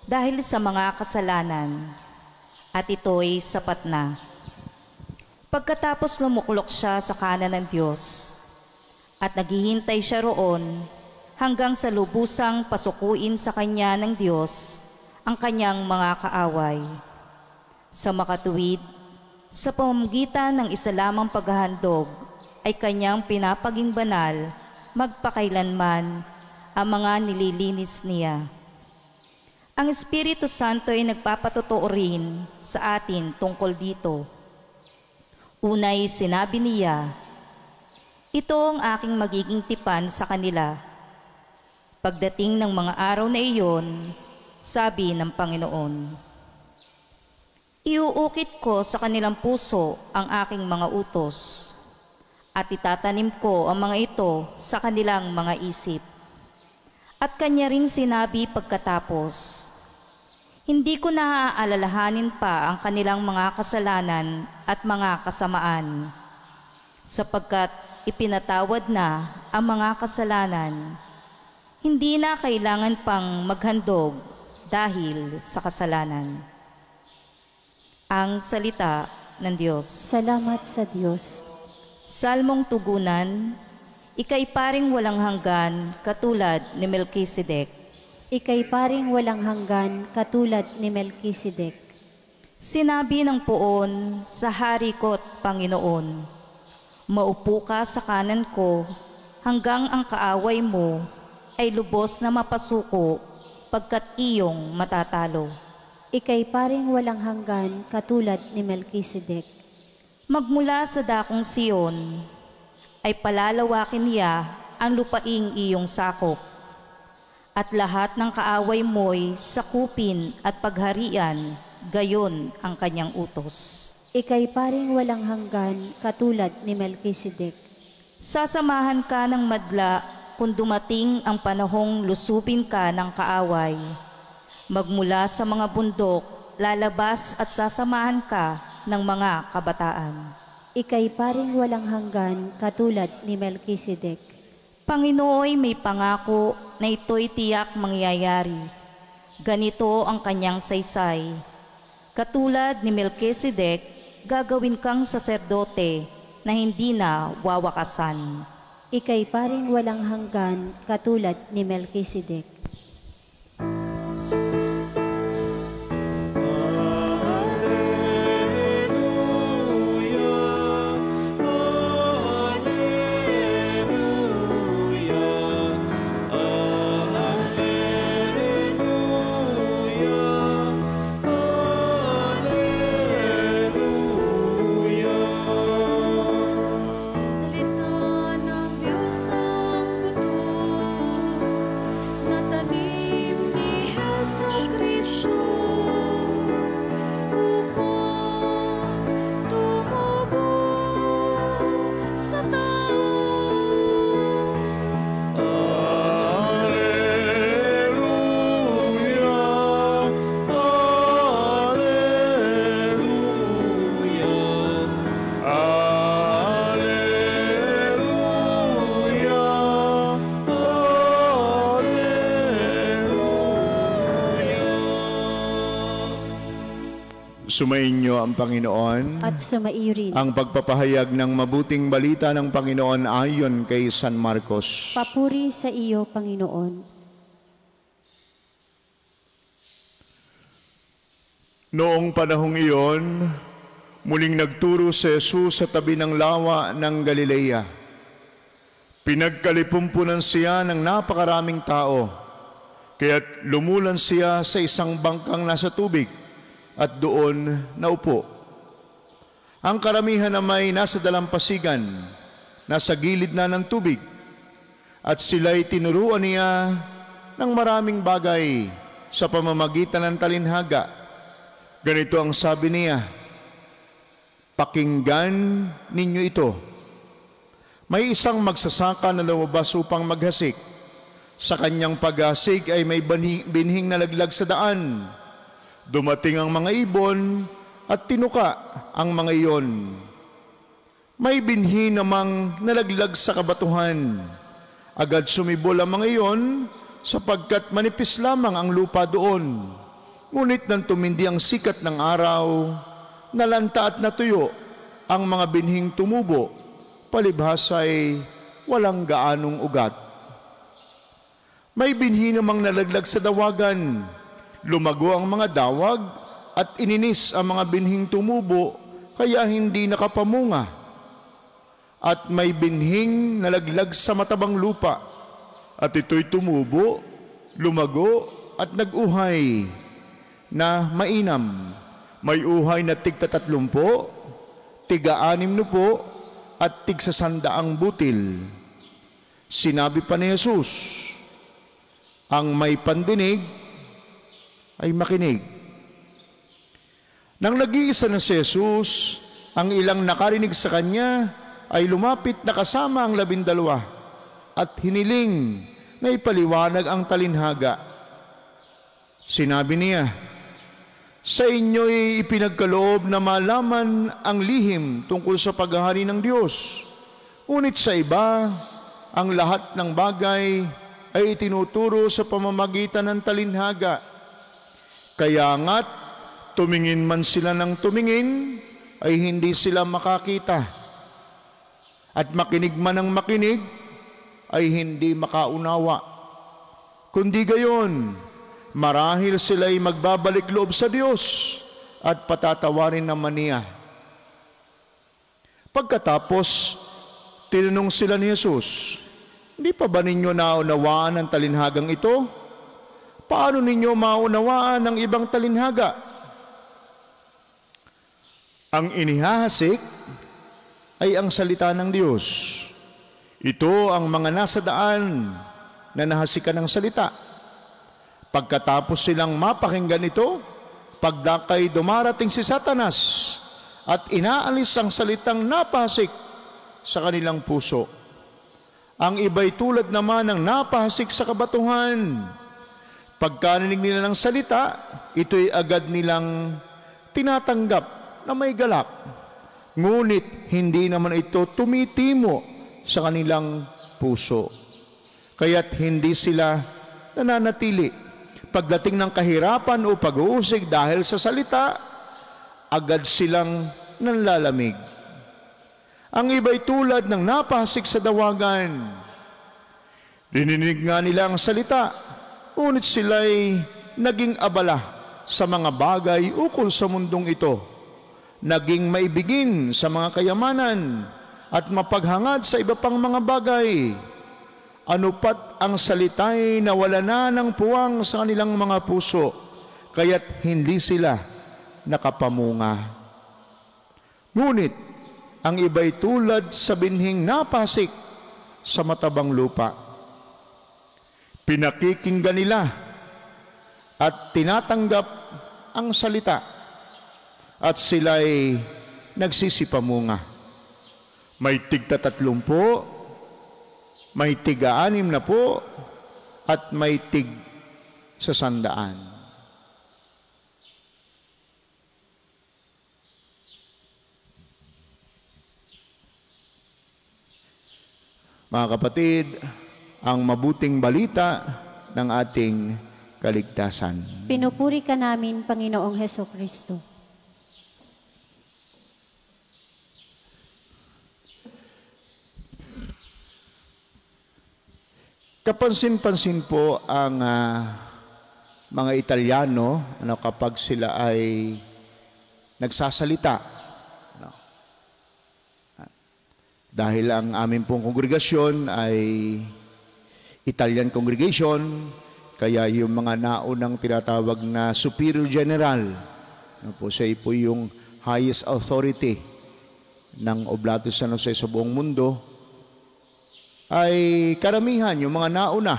C: dahil sa mga kasalanan, at ito'y sapat na. Pagkatapos lumuklok siya sa kanan ng Diyos, at naghihintay siya roon hanggang sa lubusang pasukuin sa kanya ng Diyos ang kanyang mga kaaway. Sa makatuwid, sa pamamagitan ng isa lamang paghahandog, ay kanyang pinapaging banal magpakailanman ang mga nililinis niya. Ang Espiritu Santo ay nagpapatotoo rin sa atin tungkol dito. Unay sinabi niya, ito ang aking magiging tipan sa kanila. Pagdating ng mga araw na iyon, sabi ng Panginoon, iuukit ko sa kanilang puso ang aking mga utos, at itatanim ko ang mga ito sa kanilang mga isip. At kanya ring sinabi pagkatapos, hindi ko naaalalahanin pa ang kanilang mga kasalanan at mga kasamaan, sapagkat ipinatawad na ang mga kasalanan. Hindi na kailangan pang maghandog dahil sa kasalanan. Ang salita ng Diyos.
B: Salamat sa Diyos.
C: Salmong tugunan, ika'y paring walang hanggan katulad ni Melkisedek.
B: Ika'y paring walang hanggan katulad ni Melkisedek.
C: Sinabi ng poon sa hari ko't Panginoon, maupo ka sa kanan ko hanggang ang kaaway mo ay lubos na mapasuko pagkat iyong matatalo.
B: Ika'y paring walang hanggan katulad ni Melkisedek.
C: Magmula sa dakong Siyon ay palalawakin niya ang lupaing iyong sakop, at lahat ng kaaway mo'y sakupin at pagharian, gayon ang kanyang utos.
B: Ika'y paring walang hanggan katulad ni Melkisedek.
C: Sasamahan ka ng madla kung dumating ang panahong lusubin ka ng kaaway. Magmula sa mga bundok, lalabas at sasamahan ka ng mga kabataan.
B: Ika'y paring walang hanggan katulad ni Melkisedek.
C: Panginooy may pangako na ito'y tiyak mangyayari. Ganito ang kanyang saysay. Katulad ni Melkisedek, gagawin kang saserdote na hindi na wawakasan.
B: Ika'y paring walang hanggan katulad ni Melkisedek.
A: Sumainyo ang Panginoon
B: At sumaiyo rin.
A: ang pagpapahayag ng mabuting balita ng Panginoon ayon kay San Marcos.
B: Papuri sa iyo, Panginoon.
A: Noong panahong iyon, muling nagturo si Jesus sa tabi ng lawa ng Galilea. Pinagkalipumpunan siya ng napakaraming tao, kaya't lumulan siya sa isang bangkang nasa tubig at doon naupo. Ang karamihan na may nasa dalampasigan, nasa gilid na ng tubig, at sila'y tinuruan niya ng maraming bagay sa pamamagitan ng talinhaga. Ganito ang sabi niya, pakinggan ninyo ito. May isang magsasaka na lumabas upang maghasik. Sa kanyang paghasik ay may binhing nalaglag sa daan. Dumating ang mga ibon at tinuka ang mga iyon. May binhi namang nalaglag sa kabatuhan. Agad sumibol ang mga iyon sapagkat manipis lamang ang lupa doon. Ngunit nang tumindi ang sikat ng araw, nalanta at natuyo ang mga binhing tumubo, palibhas ay walang gaanong ugat. May binhi namang nalaglag sa dawagan. Lumago ang mga dawag at ininis ang mga binhing tumubo, kaya hindi nakapamunga. At may binhing nalaglag sa matabang lupa, at ito'y tumubo, lumago at nag-uhay na mainam. May uhay na tig-30, tig-60 at tig-100 butil. Sinabi pa ni Jesus, ang may pandinig ay makinig. Nang nag-iisa na si Jesus, ang ilang nakarinig sa kanya ay lumapit na kasama ang 12 at hiniling na ipaliwanag ang talinhaga. Sinabi niya, sa inyo'y ipinagkaloob na malaman ang lihim tungkol sa paghahari ng Diyos. Ngunit sa iba, ang lahat ng bagay ay itinuturo sa pamamagitan ng talinhaga. Kaya nga't tumingin man sila ng tumingin, ay hindi sila makakita. At makinig man ng makinig, ay hindi makaunawa. Kundi gayon, marahil sila'y magbabalik loob sa Diyos at patatawarin naman niya. Pagkatapos, tinanong sila ni Jesus, hindi pa ba ninyo naunawaan ang talinhagang ito? Paano ninyo maunawaan ang ibang talinhaga? Ang inihahasik ay ang salita ng Diyos. Ito ang mga nasa daan na nahasikan ng salita. Pagkatapos silang mapakinggan ito, pagdakay dumarating si Satanas at inaalis ang salitang napahasik sa kanilang puso. Ang iba'y tulad naman ng napahasik sa kabatuhan. Pagkarinig nila ng salita, ito'y agad nilang tinatanggap na may galak. Ngunit hindi naman ito tumitimo sa kanilang puso. Kaya't hindi sila nananatili. Pagdating ng kahirapan o pag-uusig dahil sa salita, agad silang nanlalamig. Ang iba'y tulad ng napahasik sa dawagan. Dininig nga nila ang salita, ngunit sila'y naging abala sa mga bagay ukol sa mundong ito. Naging maibigin sa mga kayamanan at mapaghangad sa iba pang mga bagay. Ano pat ang salita'y nawala na ng puwang sa kanilang mga puso, kaya't hindi sila nakapamunga. Ngunit, ang iba'y tulad sa binhing napasik sa matabang lupa. Pinakikinggan nila at tinatanggap ang salita at sila'y nagsisipamunga. May tig-30, may tig-60 at may tig-100. Mga kapatid, ang mabuting balita ng ating kaligtasan.
B: Pinupuri ka namin, Panginoong Hesukristo.
A: Kapansin-pansin po ang mga Italyano kapag sila ay nagsasalita. Dahil ang aming pong kongregasyon ay Italian congregation, kaya yung mga naunang tinatawag na Superior General, siya po yung highest authority ng Oblato San Jose sa buong mundo, ay karamihan, yung mga nauna,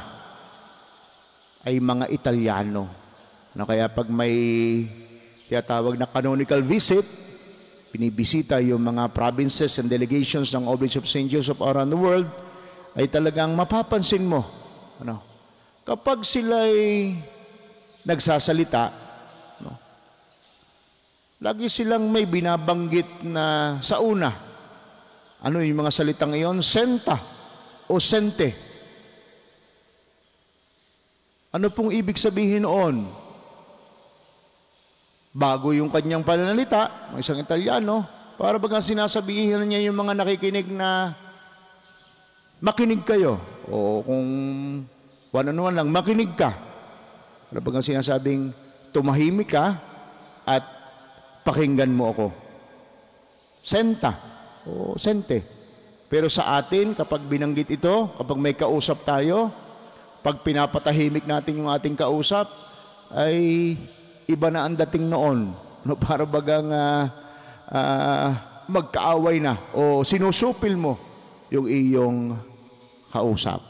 A: ay mga Italiano. Kaya pag may tinatawag na canonical visit, binibisita yung mga provinces and delegations ng Oblates of St. Joseph around the world, ay talagang mapapansin mo. Kapag sila'y nagsasalita, lagi silang may binabanggit na sa una. Ano yung mga salitang iyon? Senta o sente. Ano pong ibig sabihin noon? Bago yung kanyang pananalita, ng isang Italiano, para bagang sinasabihin niya yung mga nakikinig na makinig kayo. O kung one-on-one lang, makinig ka. Para bagang sinasabing tumahimik ka at pakinggan mo ako. Senta o sente. Pero sa atin, kapag binanggit ito, kapag may kausap tayo, pag pinapatahimik natin yung ating kausap, ay iba na ang dating noon. Para bagang magkaaway na o sinusupil mo yung iyong kausap.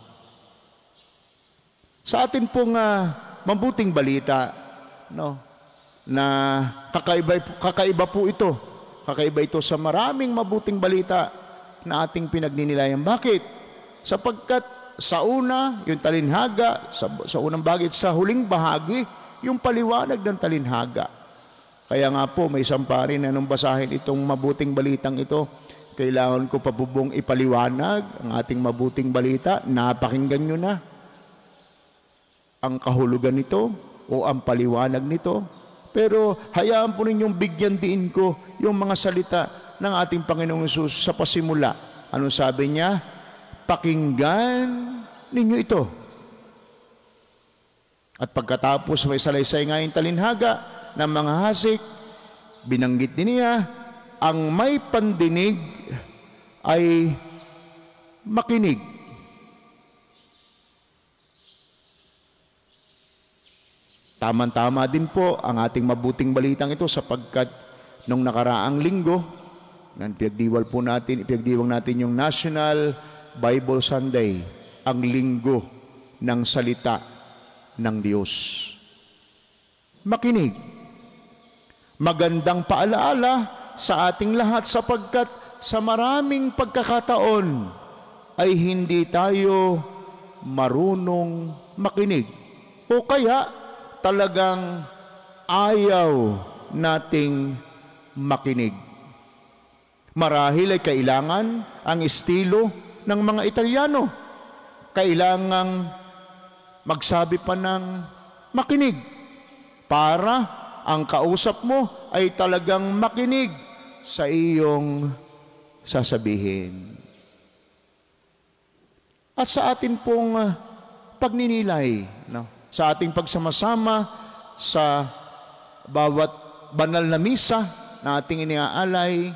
A: Sa atin pong mabuting balita, na kakaiba po ito. Kakaiba ito sa maraming mabuting balita na ating pinagninilayan. Bakit? Sapagkat sa una, yung talinhaga, sa unang bahagi, sa huling bahagi, yung paliwanag ng talinhaga. Kaya nga po, may isang pari na nung basahin itong mabuting balitang ito, kailangan ko pa bubong ipaliwanag ang ating mabuting balita. Napakinggan nyo na ang kahulugan nito o ang paliwanag nito. Pero hayaan po ninyong bigyan din ko yung mga salita ng ating Panginoong Hesus sa pasimula. Anong sabi niya? Pakinggan ninyo ito. At pagkatapos may salaysay nga yung talinhaga ng mga hasik, binanggit din niya, ang may pandinig ay makinig. Tama-tama din po ang ating mabuting balitang ito sapagkat nung nakaraang linggo, ipinagdiwang natin yung National Bible Sunday, ang linggo ng salita ng Diyos. Makinig. Magandang paalaala sa ating lahat sapagkat sa maraming pagkakataon ay hindi tayo marunong makinig. O kaya talagang ayaw nating makinig. Marahil ay kailangan ang estilo ng mga Italiano. Kailangang magsabi pa ng makinig para ang kausap mo ay talagang makinig sa iyong sasabihin. At sa atin pong pagninilay, sa ating pagsamasama sa bawat banal na misa na ating iniaalay,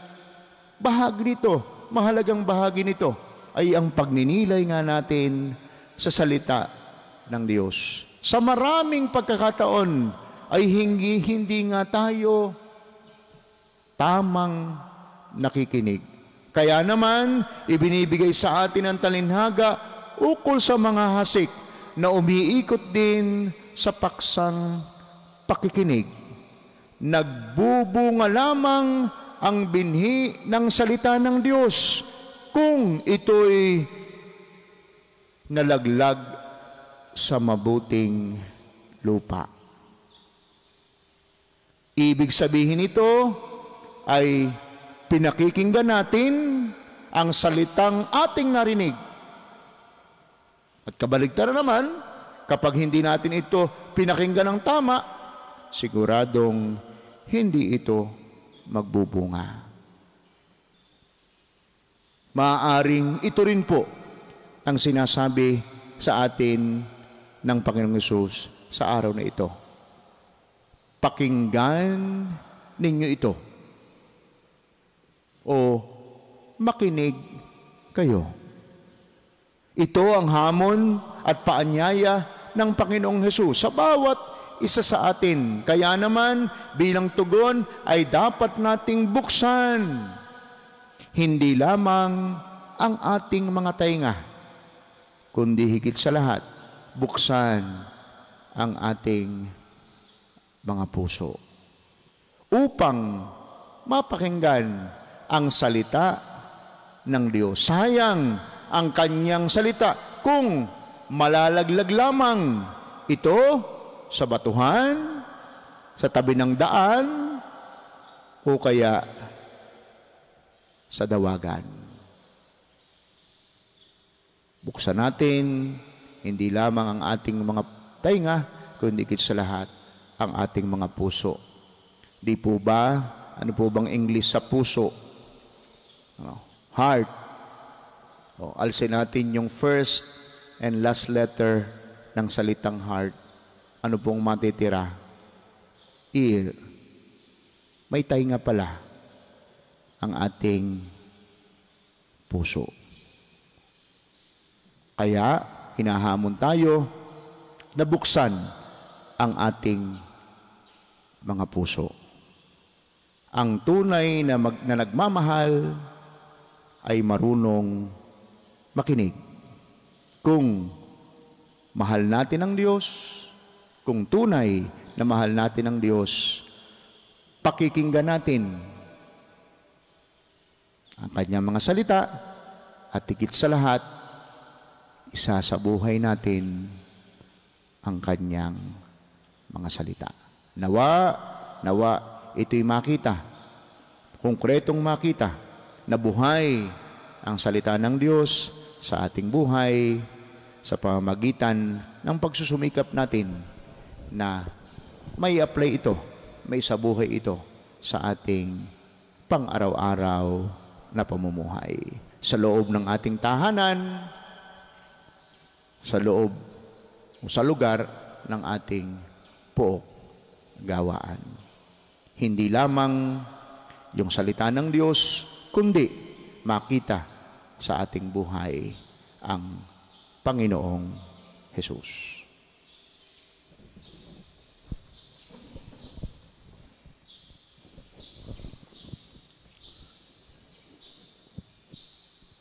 A: bahagi nito, mahalagang bahagi nito, ay ang pagninilay nga natin sa salita ng Diyos. Sa maraming pagkakataon ay hindi nga tayo tamang nakikinig. Kaya naman, ibinibigay sa atin ang talinhaga ukol sa mga hasik na umiikot din sa paksang pakikinig. Nagbubunga lamang ang binhi ng salita ng Diyos kung ito'y nalaglag sa mabuting lupa. Ibig sabihin nito ay pinakikinggan natin ang salitang ating narinig. At kabaligtaran naman, kapag hindi natin ito pinakinggan ng tama, siguradong hindi ito magbubunga. Maaaring ito rin po ang sinasabi sa atin ng Panginoong Hesus sa araw na ito. Pakinggan ninyo ito o makinig kayo. Ito ang hamon at paanyaya ng Panginoong Hesus sa bawat isa sa atin. Kaya naman, bilang tugon ay dapat nating buksan hindi lamang ang ating mga tainga, kundi higit sa lahat, buksan ang ating mga puso upang mapakinggan ang salita ng Diyos. Sayang ang kanyang salita kung malalaglag lamang ito sa batuhan, sa tabi ng daan, o kaya sa dawagan. Buksan natin hindi lamang ang ating mga tainga, kundi higit sa lahat ang ating mga puso. Di po ba? Ano po bang English sa puso? Heart. Alisin natin yung first and last letter ng salitang heart. Ano pong matitira? Ear. May tainga pala ang ating puso. Kaya, hinahamon tayo na buksan ang ating mga puso. Ang tunay na nagmamahal ay marunong makinig. Kung mahal natin ang Diyos, kung tunay na mahal natin ang Diyos, pakikinggan natin ang kanyang mga salita At higit sa lahat, isa sa buhay natin ang kanyang mga salita. Nawa, ito'y makita, konkretong makita, na buhay ang salita ng Diyos sa ating buhay sa pamamagitan ng pagsusumikap natin na may apply ito, may sabuhay ito sa ating pang-araw-araw na pamumuhay. Sa loob ng ating tahanan, sa loob o sa lugar ng ating pook gawaan. Hindi lamang yung salita ng Diyos, kundi makita sa ating buhay ang Panginoong Jesus.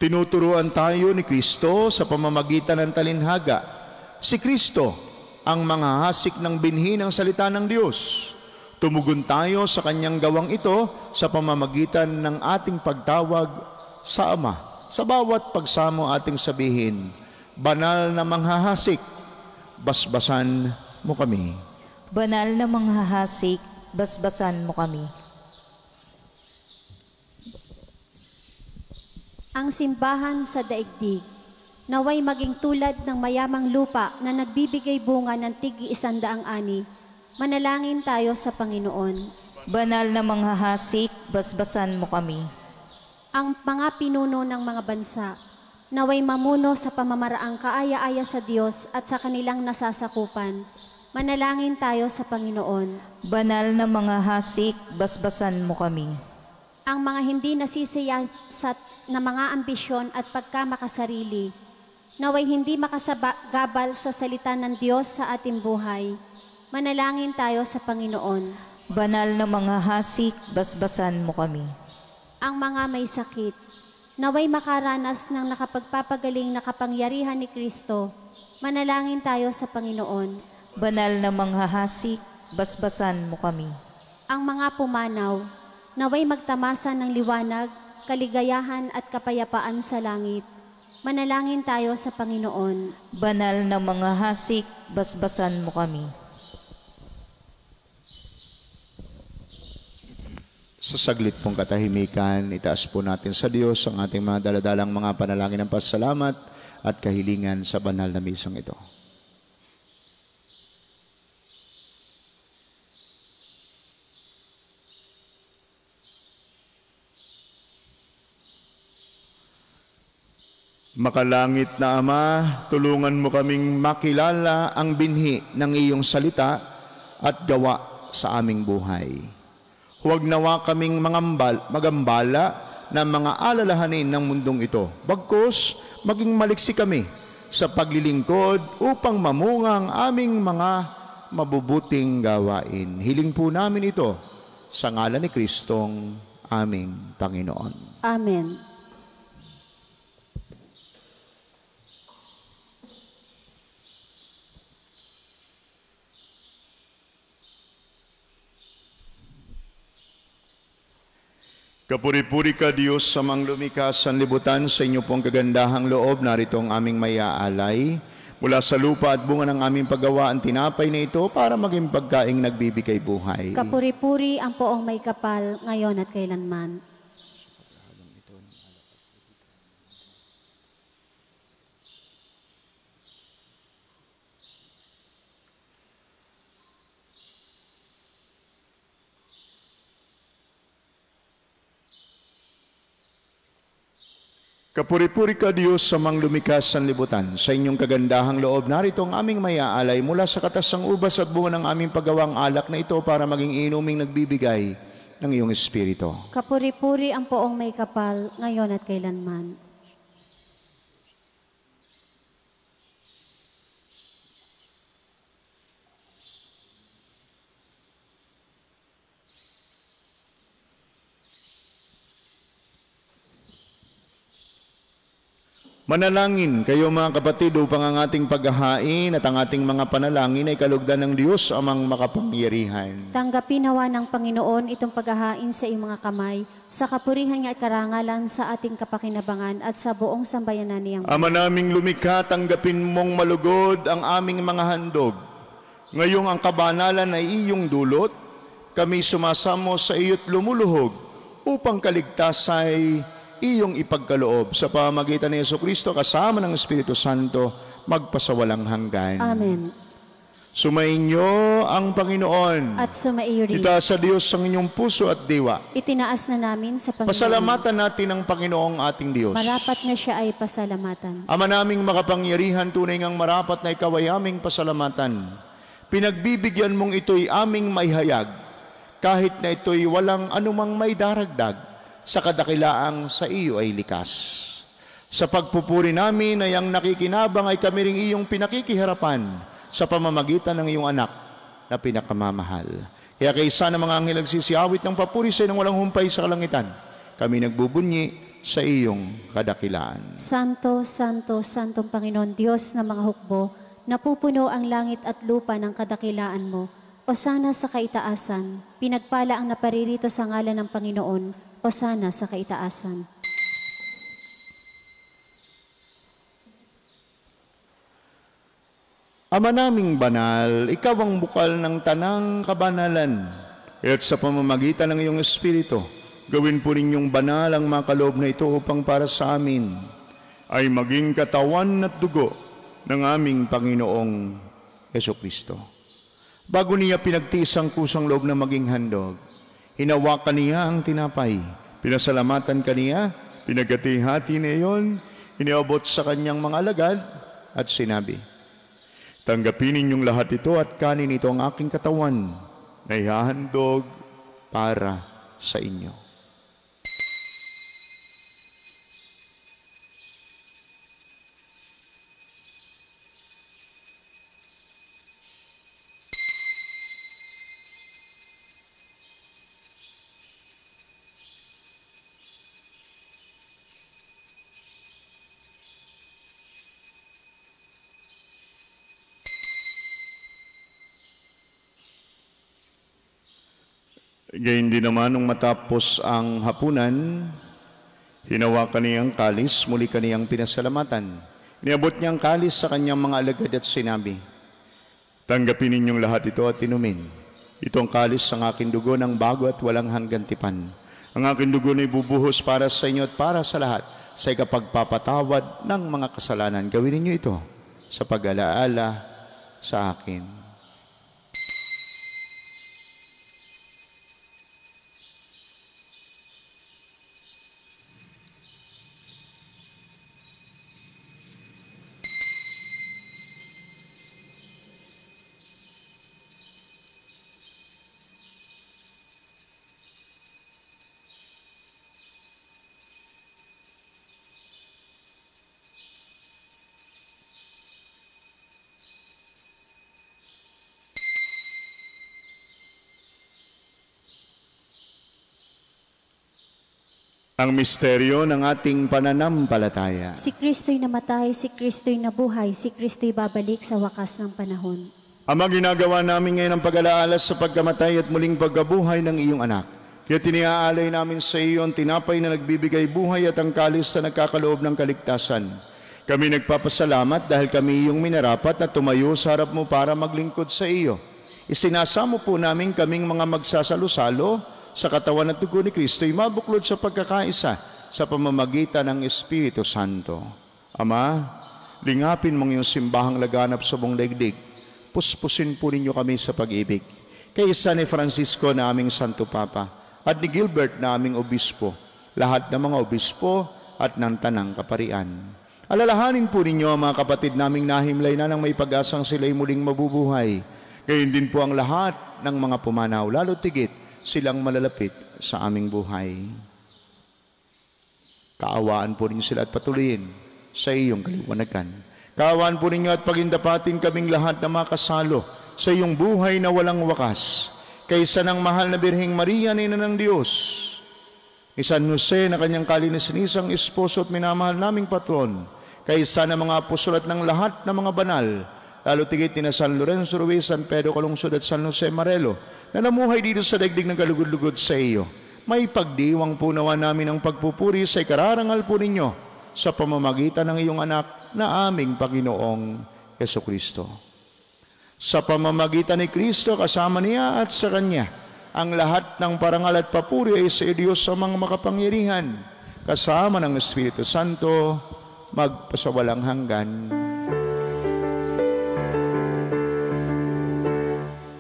A: Tinuturuan tayo ni Kristo sa pamamagitan ng talinhaga. Si Kristo ang manghahasik ng binhi ng salita ng Diyos. Tumugon tayo sa kanyang gawang ito sa pamamagitan ng ating pagtawag sa Ama. Sa bawat pagsamo ating sabihin, banal na manghahasik, basbasan mo kami.
C: Banal na manghahasik, basbasan mo kami.
B: Ang simbahan sa daigdig, naway maging tulad ng mayamang lupa na nagbibigay bunga ng tig-100 ani. Manalangin tayo sa Panginoon.
C: Banal na manghahasik, basbasan mo kami.
B: Ang mga pinuno ng mga bansa, naway mamuno sa pamamaraang kaaya-aya sa Diyos at sa kanilang nasasakupan. Manalangin tayo sa Panginoon.
C: Banal na manghahasik, basbasan mo kami.
B: Ang mga hindi nasisiyasat na mga ambisyon at pagkamakasarili, naway hindi makasagabal sa salita ng Diyos sa ating buhay. Manalangin tayo sa Panginoon.
C: Banal na manghahasik, basbasan mo kami.
B: Ang mga may sakit, naway makaranas ng nakapagpapagaling na kapangyarihan ni Kristo. Manalangin tayo sa Panginoon.
C: Banal na manghahasik, basbasan mo kami.
B: Ang mga pumanaw, naway magtamasa ng liwanag, kaligayahan at kapayapaan sa langit. Manalangin tayo sa Panginoon.
C: Banal na manghahasik, basbasan mo kami.
A: Sa saglit pong katahimikan, itaas po natin sa Diyos ang ating mga daladalang mga panalangin ng pasasalamat at kahilingan sa banal na misang ito. Makalangit na Ama, tulungan mo kaming makilala ang binhi ng iyong salita at gawa sa aming buhay. Huwag nawa kaming magambala ng mga alalahanin ng mundong ito. Bagkus, maging maliksi kami sa paglilingkod upang mamunga ang aming mga mabubuting gawain. Hiling po namin ito sa ngalan ni Kristong aming Panginoon.
B: Amen.
A: Kapuri-puri ka Diyos sa manglumikha sa libutan, sa inyo pong kagandahang loob, narito ang aming mayaalay. Mula sa lupa at bunga ng aming paggawa ang tinapay na ito para maging pagkaing nagbibigay buhay.
B: Kapuri-puri ang poong may kapal, ngayon at kailanman.
A: Kapuri-puri ka Diyos sa manglumikha sa libutan, sa inyong kagandahang loob, narito ang aming mayaalay mula sa katasang ubas at bunga ng aming paggawang alak na ito para maging inuming nagbibigay ng iyong Espiritu.
B: Kapuri-puri ang poong may kapal, ngayon at kailanman.
A: Manalangin kayo mga kapatid upang ang ating paghahain at ang ating mga panalangin ay kalugdan ng Diyos amang makapangyarihan.
B: Tanggapin nawa ng Panginoon itong paghahain sa iyong mga kamay sa kapurihan at karangalan sa ating kapakinabangan at sa buong sambayanan niyang.
A: Ama naming lumikha, tanggapin mong malugod ang aming mga handog. Ngayong ang kabanalan ay iyong dulot, kami sumasamo sa iyo't lumuluhog upang kaligtas ay iyong ipagkaloob sa pamamagitan ni Jesucristo kasama ng Espiritu Santo magpasawalang hanggan.
B: Amen.
A: Sumainyo ang Panginoon.
B: At sumaiyo rin.
A: Itaas sa Diyos ang inyong puso at diwa.
B: Itinaas na namin sa Panginoon.
A: Pasalamatan natin ang Panginoong ating Diyos.
B: Marapat nga siya ay pasalamatan.
A: Ama naming makapangyarihan, tunay ngang marapat na ikaw ay aming pasalamatan. Pinagbibigyan mong ito'y aming maihayag, kahit na ito'y walang anumang may daragdag, sa kadakilaang sa iyo ay likas. Sa pagpupuri namin ay ang nakikinabang ay kami ring iyong pinakikiharapan sa pamamagitan ng iyong anak na pinakamamahal. Kaya kaysa ng mga anghel nagsisiawit ng papuri sa ng walang humpay sa kalangitan, kami nagbubunyi sa iyong kadakilaan.
B: Santo, Santo, Santong Panginoon, Diyos ng mga hukbo, napupuno ang langit at lupa ng kadakilaan mo. O sana sa kaitaasan, pinagpala ang naparirito sa ngalan ng Panginoon, o sana sa kaitaasan.
A: Ama naming banal, ikaw ang bukal ng tanang kabanalan. At sa pamamagitan ng iyong Espiritu, gawin po ninyong banal ang mga kaloob na ito upang para sa amin ay maging katawan at dugo ng aming Panginoong Jesucristo. Bago niya pinagtiis ang kusang loob na maging handog, hinawakan niya ang tinapay, pinasalamatan kaniya, pinagati-hati niya iyon, iniabot sa kanyang mga alagad at sinabi, tanggapin ninyong lahat ito at kanin ito ang aking katawan na ihahandog para sa inyo. Gayun din naman nung matapos ang hapunan, hinawakan niya ang kalis, muli kaniyang pinasalamatan. Niabot niya ang kalis sa kanyang mga alagad at sinabi, tanggapin ninyong lahat ito at inumin. Ito ang kalis ng aking dugo ng bago at walang hanggan tipan. Ang aking dugo na ibubuhos para sa inyo at para sa lahat sa ikapagpapatawad ng mga kasalanan. Gawin ninyo ito sa pag-alaala sa akin. Ang misteryo ng ating pananampalataya.
B: Si Kristo'y namatay, si Kristo'y nabuhay, si Kristo'y babalik sa wakas ng panahon.
A: Ama, ginagawa namin ngayon ang pag-alaala sa pagkamatay at muling pagkabuhay ng iyong anak. Kaya tiniaalay namin sa iyo ang tinapay na nagbibigay buhay at ang kalis na nagkakaloob ng kaligtasan. Kami nagpapasalamat dahil kami iyong minarapat na tumayo sa harap mo para maglingkod sa iyo. Isinasamo po namin kaming mga magsasalo-salo sa katawan at dugo ni Kristo ay mabuklod sa pagkakaisa sa pamamagitan ng Espiritu Santo. Ama, lingapin mong iyong simbahang laganap sa buong daigdig. Puspusin po ninyo kami sa pag-ibig. Kaysa ni Francisco na aming Santo Papa at ni Gilbert na aming Obispo, lahat ng mga Obispo at ng Tanang Kaparian. Alalahanin po ninyo ang mga kapatid naming nahimlay na nang may pag-asang sila'y muling mabubuhay. Gayon din po ang lahat ng mga pumanaw, lalo tigit silang malalapit sa aming buhay. Kaawaan po ninyo sila at patuloyin sa iyong kaliwanagan. Kaawaan po ninyo at pagindapatin kaming lahat na makasalo sa iyong buhay na walang wakas. Kaysa ng mahal na Birheng Maria, Ina ng Diyos, ni San Jose na kanyang kalinisanisang esposo at minamahal naming patron, kaysa ng mga apostol at ng lahat ng mga banal, lalo tigit ni na San Lorenzo Ruiz, San Pedro Calungsod at San Jose Marelo, na namuhay dito sa daigdig ng kalugod-lugod sa iyo. may pagdiwang po nawa namin ang pagpupuri sa ikararangal po ninyo sa pamamagitan ng iyong anak na aming Panginoong Jesucristo. Sa pamamagitan ni Kristo, kasama niya at sa Kanya, ang lahat ng parangal at papuri ay sa Diyos sa mga makapangyarihan, kasama ng Espiritu Santo, magpasawalang hanggan.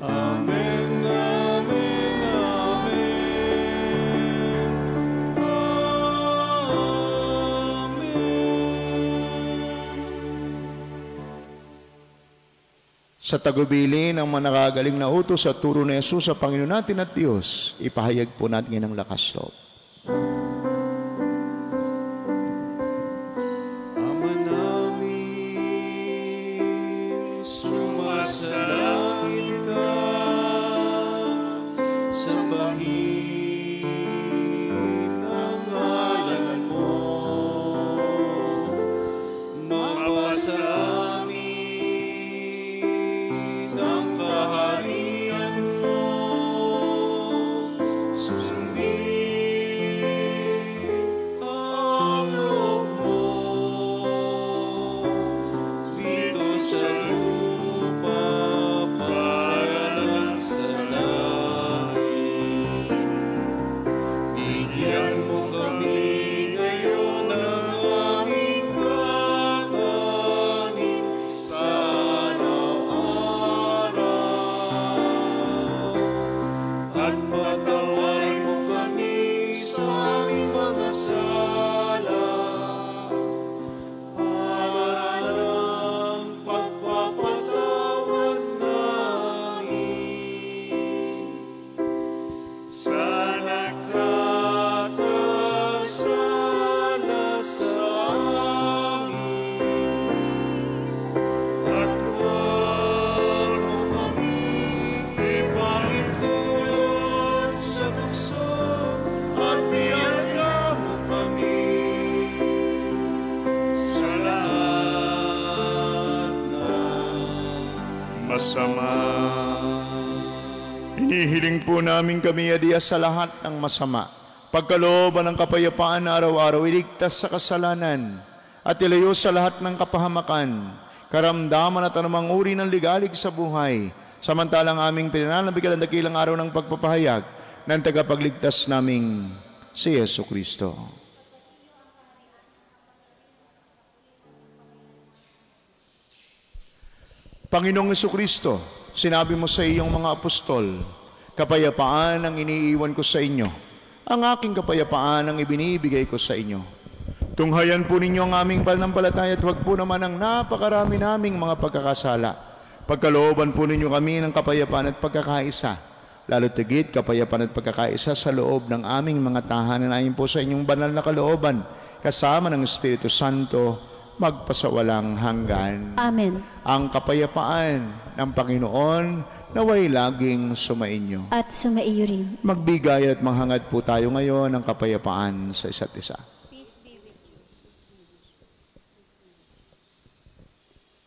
D: Amen, amen, amen.
A: Sa tagubili ng mga nakagaling na utos at turo ni Jesus sa Panginoon natin at Diyos, ipahayag po natin ng lakas loob.
D: Ama namin, sumasalangit ka, sambahin ang ngalan mo, mapasa amin ang kaharian mo, sundin ang loob mo dito sa lupa para lang sa langit. Bigyan mo kami ngayon ng aming kakanin sa araw-araw. At patawarin mo kami sa aming mga sala para lang pagpapatawad namin sa nakakasala sa amin. At huwag mo kami ipahintulot sa tukso at iyaya mo kami sa lahat ng masama.
A: Inihiling po namin kami adiya sa lahat ng masama, pagkalooban ng kapayapaan na araw-araw, iligtas sa kasalanan, at ilayo sa lahat ng kapahamakan, karamdaman at anumang uri ng ligalig sa buhay, samantalang aming pinananabigan ang dakilang araw ng pagpapahayag ng tagapagligtas naming si Yesu Kristo. Panginoong Yesu Kristo, sinabi mo sa iyong mga apostol, kapayapaan ang iniiwan ko sa inyo. Ang aking kapayapaan ang ibinibigay ko sa inyo. Tunghayan po ninyo ang aming pananampalataya at huwag po naman ang napakarami naming mga pagkakasala. Pagkalooban po ninyo kami ng kapayapaan at pagkakaisa. Lalo tigit kapayapaan at pagkakaisa sa loob ng aming mga tahanan ayon po sa inyong banal na kalooban, kasama ng Espiritu Santo, magpasawalang hanggan.
B: Amen.
A: Ang kapayapaan ng Panginoon naway laging sumainyo.
B: At sumaiyo rin.
A: Magbigay at manghangad po tayo ngayon ng kapayapaan sa isa't isa.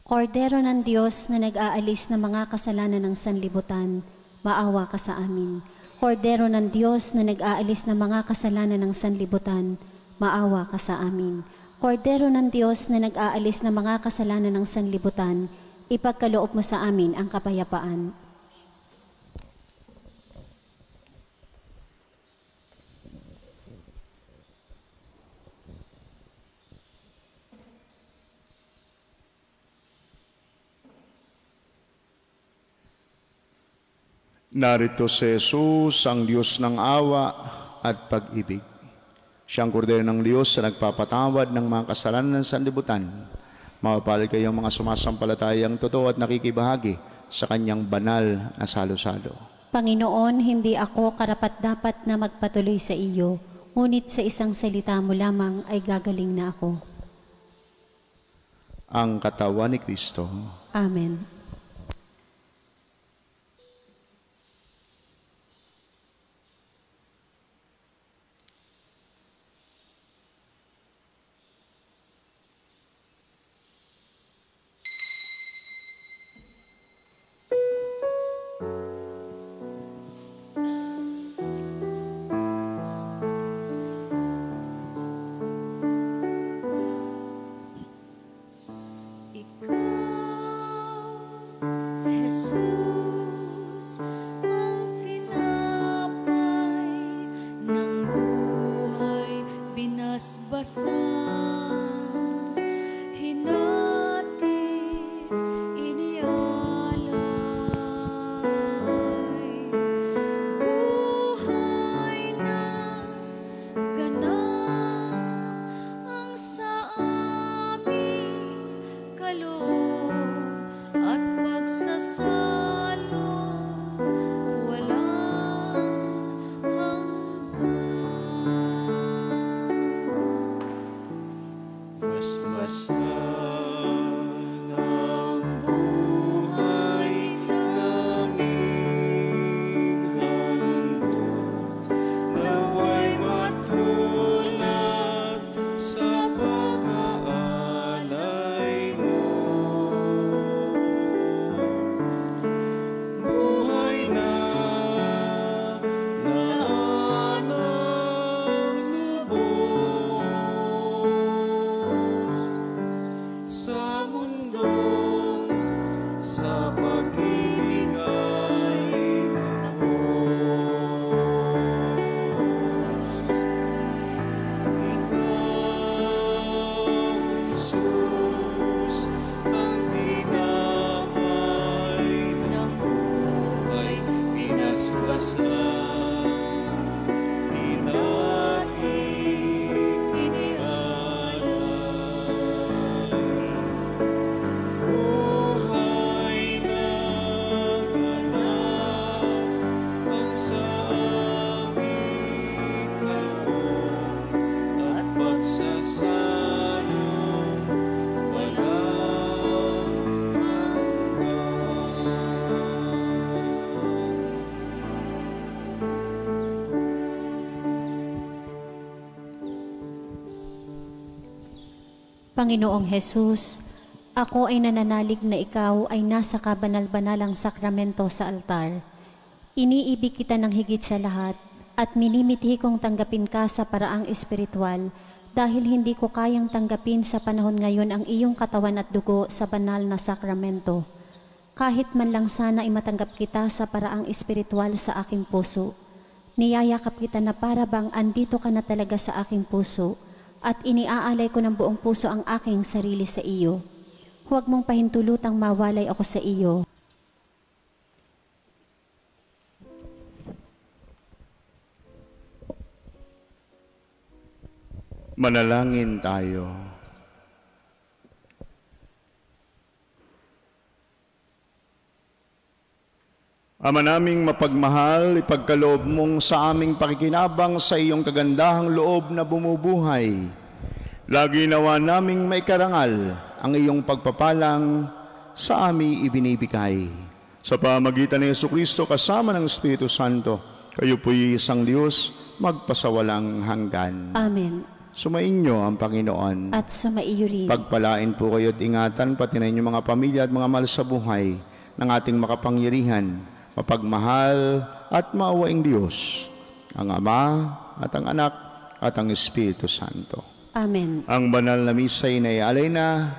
B: Kordero ng Diyos na nag-aalis ng mga kasalanan ng sanlibutan, maawa ka sa amin. Kordero ng Diyos na nag-aalis ng mga kasalanan ng sanlibutan, maawa ka sa amin. Kordero ng Diyos na nag-aalis ng mga kasalanan ng sanlibutan, ipagkaloob mo sa amin ang kapayapaan.
A: Narito si Jesus, ang Diyos ng awa at pag-ibig. Siyang kordero ng Diyos na nagpapatawad ng mga kasalanan ng sanlibutan. Mapapalad kayong mga sumasampalatayang totoo at nakikibahagi sa kanyang banal na salo-salo.
B: Panginoon, hindi ako karapat-dapat na magpatuloy sa iyo, ngunit sa isang salita mo lamang ay gagaling na ako.
A: Ang katawan ni Kristo.
B: Amen.
D: basbas lang, hinatid inialay. Buhay na ganap ang sa aming kaloob at pagsasalong walang
B: Panginoong Hesus, ako ay nananalig na ikaw ay nasa kabanal-banalang sakramento sa altar. Iniibig kita ng higit sa lahat at minimithi kong tanggapin ka sa paraang espiritual dahil hindi ko kayang tanggapin sa panahon ngayon ang iyong katawan at dugo sa banal na sakramento. Kahit man lang sana ay matanggap kita sa paraang espiritual sa aking puso. Niyayakap kita na para bang andito ka na talaga sa aking puso at iniaalay ko ng buong puso ang aking sarili sa iyo. Huwag mong pahintulutang mawalay ako sa iyo.
A: Manalangin tayo. Ama naming mapagmahal, ipagkaloob mong sa aming pakikinabang sa iyong kagandahang loob na bumubuhay. Lagi nawa naming maikarangal ang iyong pagpapalang sa aming ibinibigay. Sa pamagitan ni Jesucristo kasama ng Espiritu Santo, kayo po'y isang Diyos, magpasawalang hanggan.
B: Amen.
A: Sumainyo ang Panginoon.
B: At sumaiyo rin.
A: Pagpalain po kayo at ingatan, pati na inyong mga pamilya at mga mahal sa buhay ng ating makapangyarihan, mapagmahal at maawaing Diyos, ang Ama at ang Anak at ang Espiritu Santo.
B: Amen.
A: Ang banal na misa ay naialay na,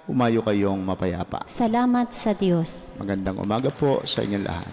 A: umayo kayong mapayapa.
B: Salamat sa Diyos.
A: Magandang umaga po sa inyong lahat.